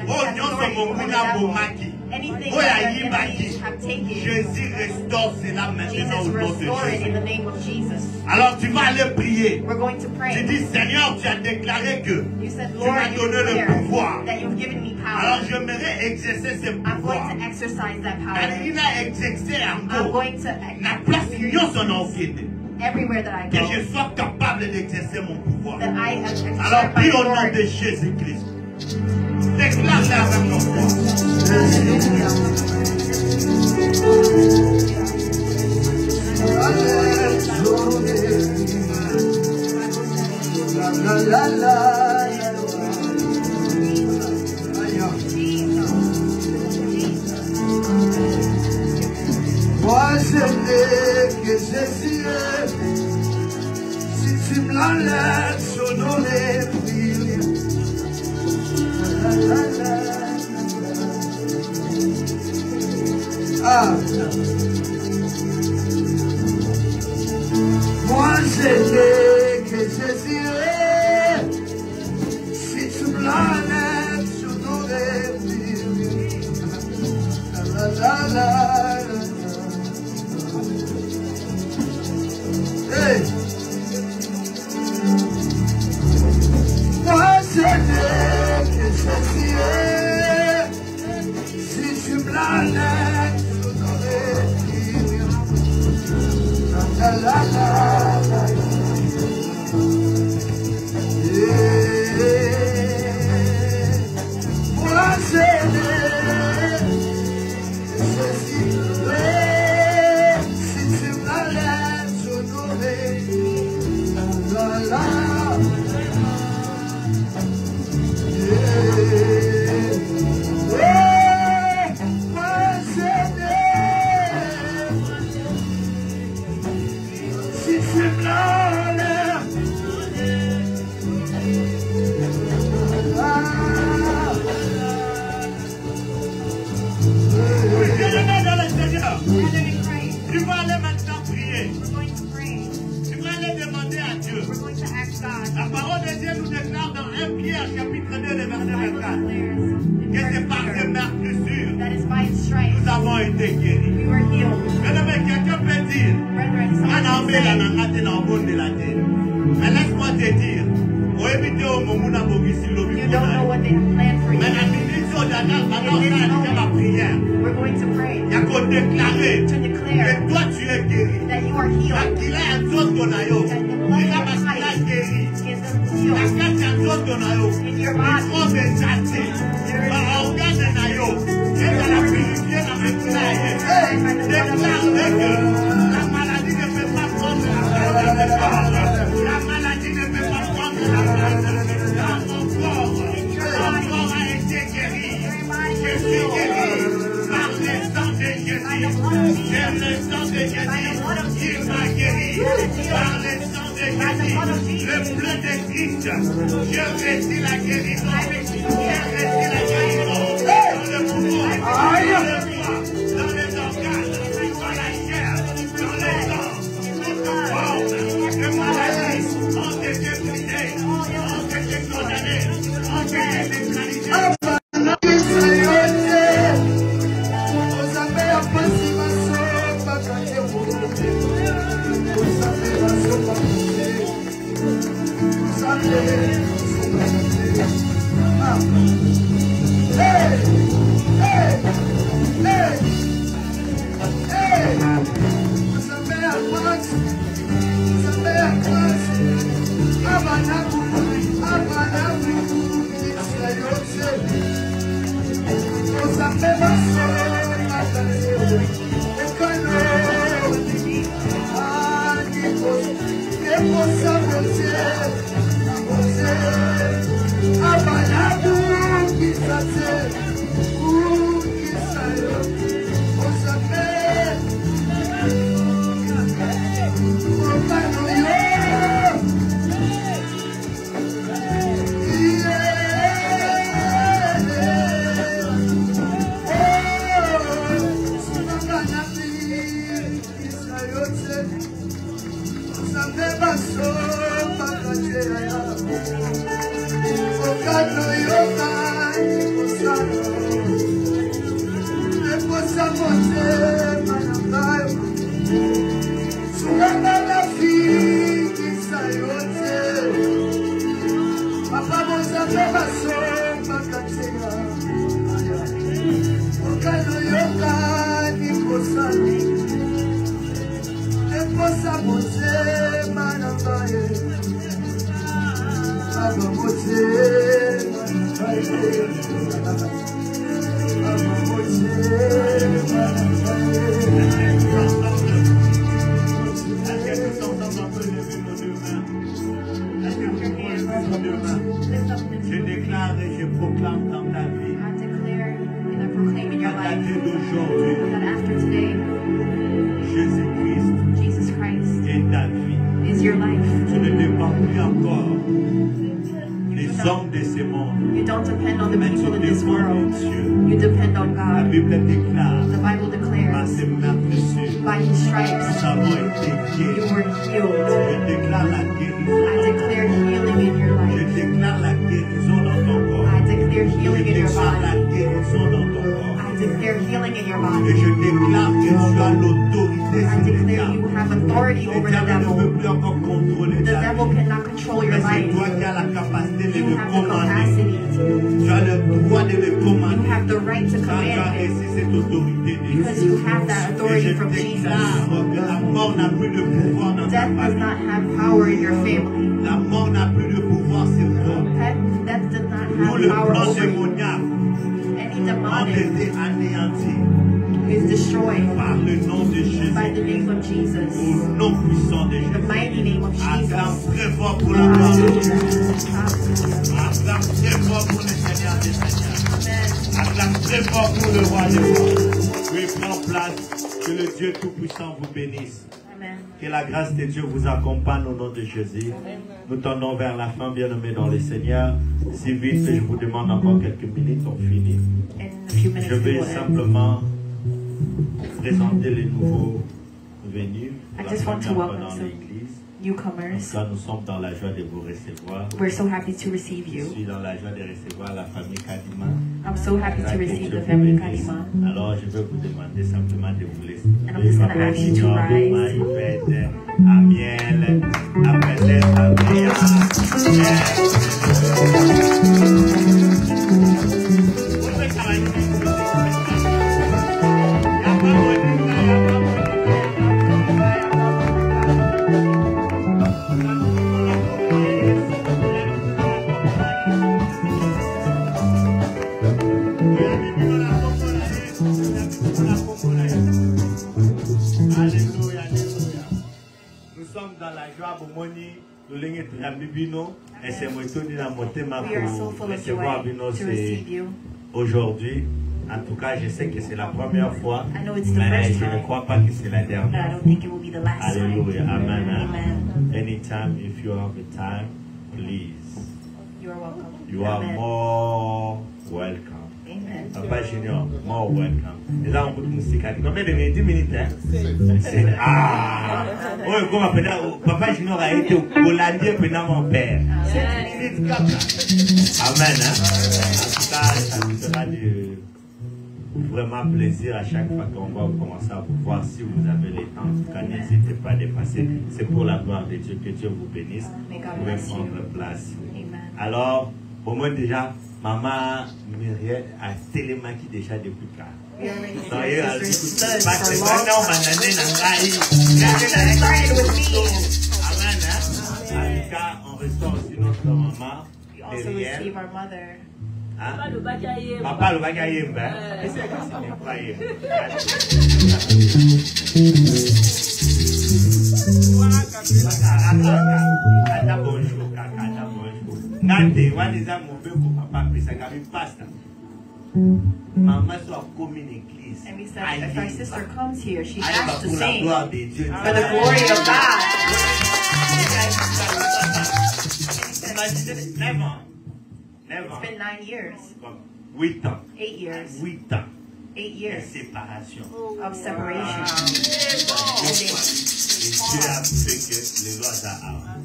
Oh, he has nyonso authority over the monguna devil. bomaki. Anything Oh, that ya the yibaki. enemies have taken, Jésus restaure cela maintenant Jesus au nom de restore it in Jésus. the name of Jesus. Alors tu vas aller prier. We're going to Tu pray. dis, Seigneur, tu as déclaré que You said, tu Lord, m'as you donné le declare pouvoir. that you've given me Alors power. j'aimerais exercer ce I'm pouvoir. going to exercise that power. Alina exercer I'm encore. going to La place nyonso na okende. everywhere that I Que go, je sois capable d'exercer mon pouvoir. that I exert Alors my prie au nom de authority. Jésus-Christ. Déclare-la avec ton foi. Moi je n'ai que Jésus, si tu me l'enlèves, je n'aurai plus rien. Ah. Moi je n'ai que Jésus, si tu me l'enlèves, je n'aurai plus rien. La la la la. Hey. Moi je n'ai que Jésus, si tu me l'enlèves, je n'aurai plus rien. La la la la. Yeah. Moi je n'ai que Jésus, si tu me l'enlèves, je n'aurai plus. La la la. Oui, bien-aimé dans le Seigneur. Brother in Christ, Tu vas aller maintenant prier. we're going to pray. Tu vas aller demander à Dieu. We're going to ask God. La parole de Dieu nous déclare dans 1 Pierre chapitre 2, le The verset Bible 24, declares que c'est in par 1 ses Peter meurtrissures that is by his stripes nous avons été guéris. we were healed. Bien-aimé, quelqu'un peut dire, Brethren, ah non, someone mais la can say, nangate na obonde de la terre. Mais laisse-moi te dire, au éviter au momuna bogisi lobi you don't know what they have planned for mais you. la ministre au dada, pendant ça, elle fait la prière. We're going to pray Il y a qu'à déclarer to que declare toi tu es guéri. that you are healed. Akila ya nzoto na yo. That the blood Eza of basila Christ guéri. is Na healed kati ya nzoto na yo. in your body. Mikobe ezate. Baorgane na yo. Ezala purifié na makila ya ye. Déclare que la maladie ne peut pas prendre la place de tes corps. La maladie ne peut pas prendre la place dans ton corps. Ton corps a été guéri. Je suis guéri par le sang de Jésus. Par le sang de Jésus. Il m'a guéri par le sang de Jésus. Le bleu de Christ. Je reçois la guérison. Je reçois la guérison. Dans le poumon, dans le foie, dans les organes, dans la chair, dans les dents, toute forme de maladie ont été brisées, ont été condamnées, ont été neutralisées. Os amém, a paz e Je déclare et je proclame dans ta vie, à partir d'aujourd'hui, Jésus-Christ est ta vie. Tu ne dépends plus encore des hommes de ce monde. You don't depend on the Mais tu people in this dépends world. de Dieu. You depend on La God. Bible déclare, The Bible par declares, ses meurtrissures, by His nous stripes avons été you guéris. were healed. Je déclare la I guérison. declare healing in your Je life. déclare la guérison dans ton corps. I declare Je healing in your déclare la body. guérison dans ton corps. I declare healing in your Et body. je déclare que tu as l'autorité I sur le declare diable. you have authority Le over the diable ne peut devil. plus encore contrôler The ta devil vie. cannot control your Mais c'est life. toi qui as la capacité de You le have the commander. capacity to. Tu as le droit de le You commander. have the right to Quand tu as command him reçu cette autorité de because Dieu. you have that Et authority je from Jesus. déclare que la mort n'a plus de pouvoir dans ta Death does famille. not have power in your family. La mort n'a plus de pouvoir sur toi. Death does not Tout have le power plan over you. démoniaque Any a demonic été anéanti is destroyed par le nom de Jésus. by the name of Jesus. Au nom puissant de The Jésus. mighty name of Acclame Jesus. très fort pour la gloire de Dieu. Hallelujah. Acclame très fort pour le Seigneur des Seigneurs. Amen. Acclame très fort pour le roi des rois. Oui, prends place. Que le Dieu Tout-Puissant vous bénisse. Amen. Que la grâce de Dieu vous accompagne au nom de Jésus. Nous tendons vers la fin, bien-aimés dans le Seigneur. Si vite que je vous demande encore quelques minutes, on finit. In a few minutes Je we vais will end. simplement présenter les nouveaux venus. I La just want to première fois welcome dans some l'église. newcomers. Là, nous sommes dans la joie de vous recevoir. We're so happy to receive Je you. suis dans la joie de recevoir la famille Kadima. I'm so happy to Que receive Dieu the vous family bénisse. Kadima. Alors, je vais vous demander simplement de vous laisser. And I'm just gonna Papa ask you to Junior, rise. Marie-Fête, Amiel, Apelle, Fabien, Alléluia, alléluia. Nous sommes dans la joie, Bomoni, nous l'avons Bibino, et c'est moi tout dans mon thème We are so pour full of recevoir joy Bino, to c'est receive you. aujourd'hui. En tout cas, je sais que c'est la première fois, I know it's the mais first je ne time, crois pas que c'est la but I dernière. don't think it will be the last time. Alléluia, amen. Amen. Anytime, if you have the time, please, You are welcome. you are Amen. more welcome. Amen. Papa Junior, more welcome. Et là, on peut musique. Combien de minutes? 10 minutes, hein? Ah! Oh, comment Papa Junior a été au Hollandais pendant mon père. C'est 10 minutes comme ça. Amen, hein? En tout cas, ça nous sera de vraiment plaisir à chaque fois qu'on va commencer à vous voir. Si vous avez le temps, en tout cas, n'hésitez pas à dépasser. C'est pour la gloire de Dieu. Que Dieu vous bénisse. Vous pouvez prendre place. Alors, au moins déjà, maman Myriel a télémaquillé déjà depuis tard. On reçoit aussi notre maman. We also receive our mother. Papa le bagayem, c'est que c'est pas bonjour, kaka, bonjour. Nante, waniza mobeko papa pesa kabi pasta. Maman soit comme une église. And we said, if our sister comes here, she has to sing for the glory of God. It's been 9 years. 8 ans. 8 years. 8 ans. 8 years séparation. Of separation.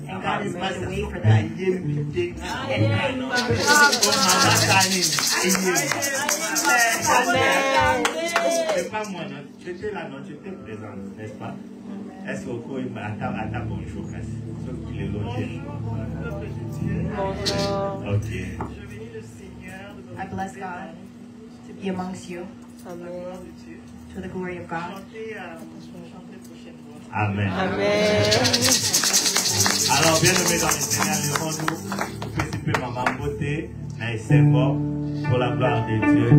And God has made a way for them. C'est pas moi, non? Tu étais là, non? Tu étais présente, n'est-ce pas? Est-ce que vous pouvez attendre bonjour, sauf qu'il est logé? Ok. I bless God to be amongst you. Amen. To the glory of God. Amen. Amen. Alors, bien aimés dans le Seigneur, laissons-nous participer maman beauté, mais c'est bon pour la gloire de Dieu.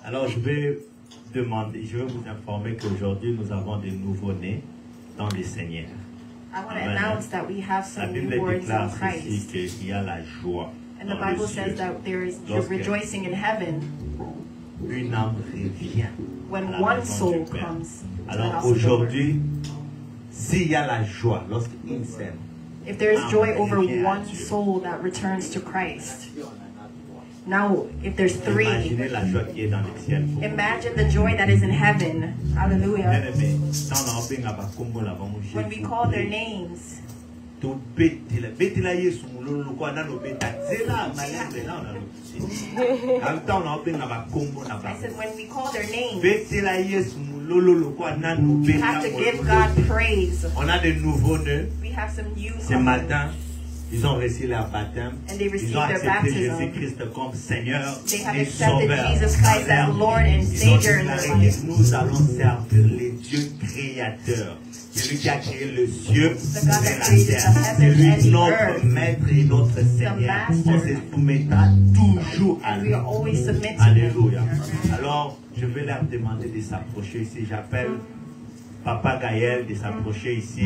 Alors je vais vous informer qu'aujourd'hui nous avons des nouveaux-nés dans le Seigneur. I want to announce that we have some newborns in Christ. Qu'il y a la joie. And the Bible says that there is rejoicing in heaven. Une âme revient. When one soul comes. Alors aujourd'hui, s'il y a la joie lorsqu'une s'aime. If there is joy over one soul that returns to Christ. Now, if there's 3, imagine the joy that is in heaven. Hallelujah. When we call their names, I said when we call their names, we have to give God praise. We have some new Ils ont reçu leur baptême. Ils ont accepté Jésus-Christ comme Seigneur et Sauveur. Nous allons servir le Dieu créateur. Celui qui a créé le cieux et la terre. C'est lui notre maître et notre Seigneur. On se soumettra toujours à lui. Alléluia. Alors, je vais leur demander de s'approcher ici. J'appelle Papa Gaël de s'approcher ici.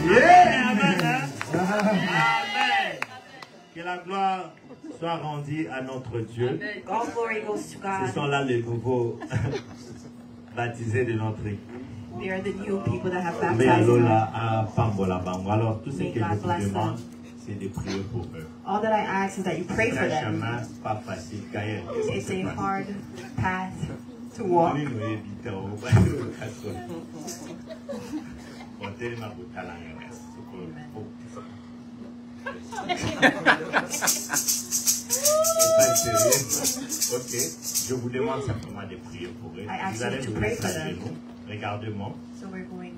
Yeah, amen. Hein? Amen. Que la gloire soit rendue à notre Dieu. All glory goes to God. Ce sont là les nouveaux baptisés de notre église. They are the new people that have Mais baptized. alors, tout ce que je vous demande, c'est de prier pour eux. All that I ask is that you pray for C'est un them. chemin pas facile. Gaël, It's a hard path to walk. Ok, je vous demande simplement de prier pour eux. Vous allez vous mettre à genoux. Regardez-moi. So we're going.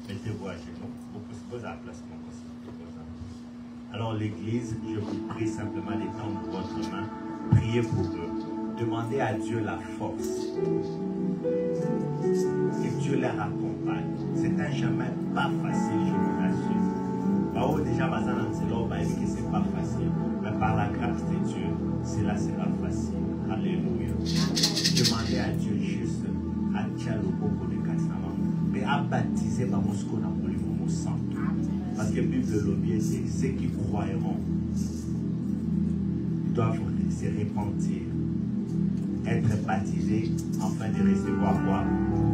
Mettez-vous à genoux. Vous posez à la place. Alors l'église, je vous prie simplement d'étendre votre main. Priez pour eux. Demandez à Dieu la force. Que Dieu les accompagne. C'est un chemin pas facile, je vous assure. Bah, déjà, on va dire que c'est pas facile. Mais par la grâce de Dieu, cela sera facile. Alléluia. Demandez à Dieu juste à Tchalo beaucoup de Kassama. Mais à baptiser par ce qu'on a voulu au sang. Parce que la Bible l'objet, c'est ceux qui croiront doivent se repentir, être baptisés afin de recevoir quoi?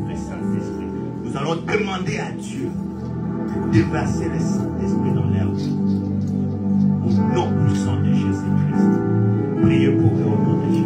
Le Saint-Esprit. Nous allons demander à Dieu de déverser le Saint-Esprit dans l'air au nom puissant de Jésus-Christ. Priez pour eux au nom de Jésus.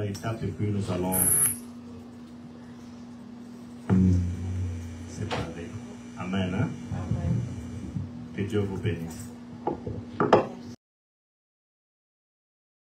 Étape et puis nous allons séparer. Amen. Hein? Que Dieu vous bénisse.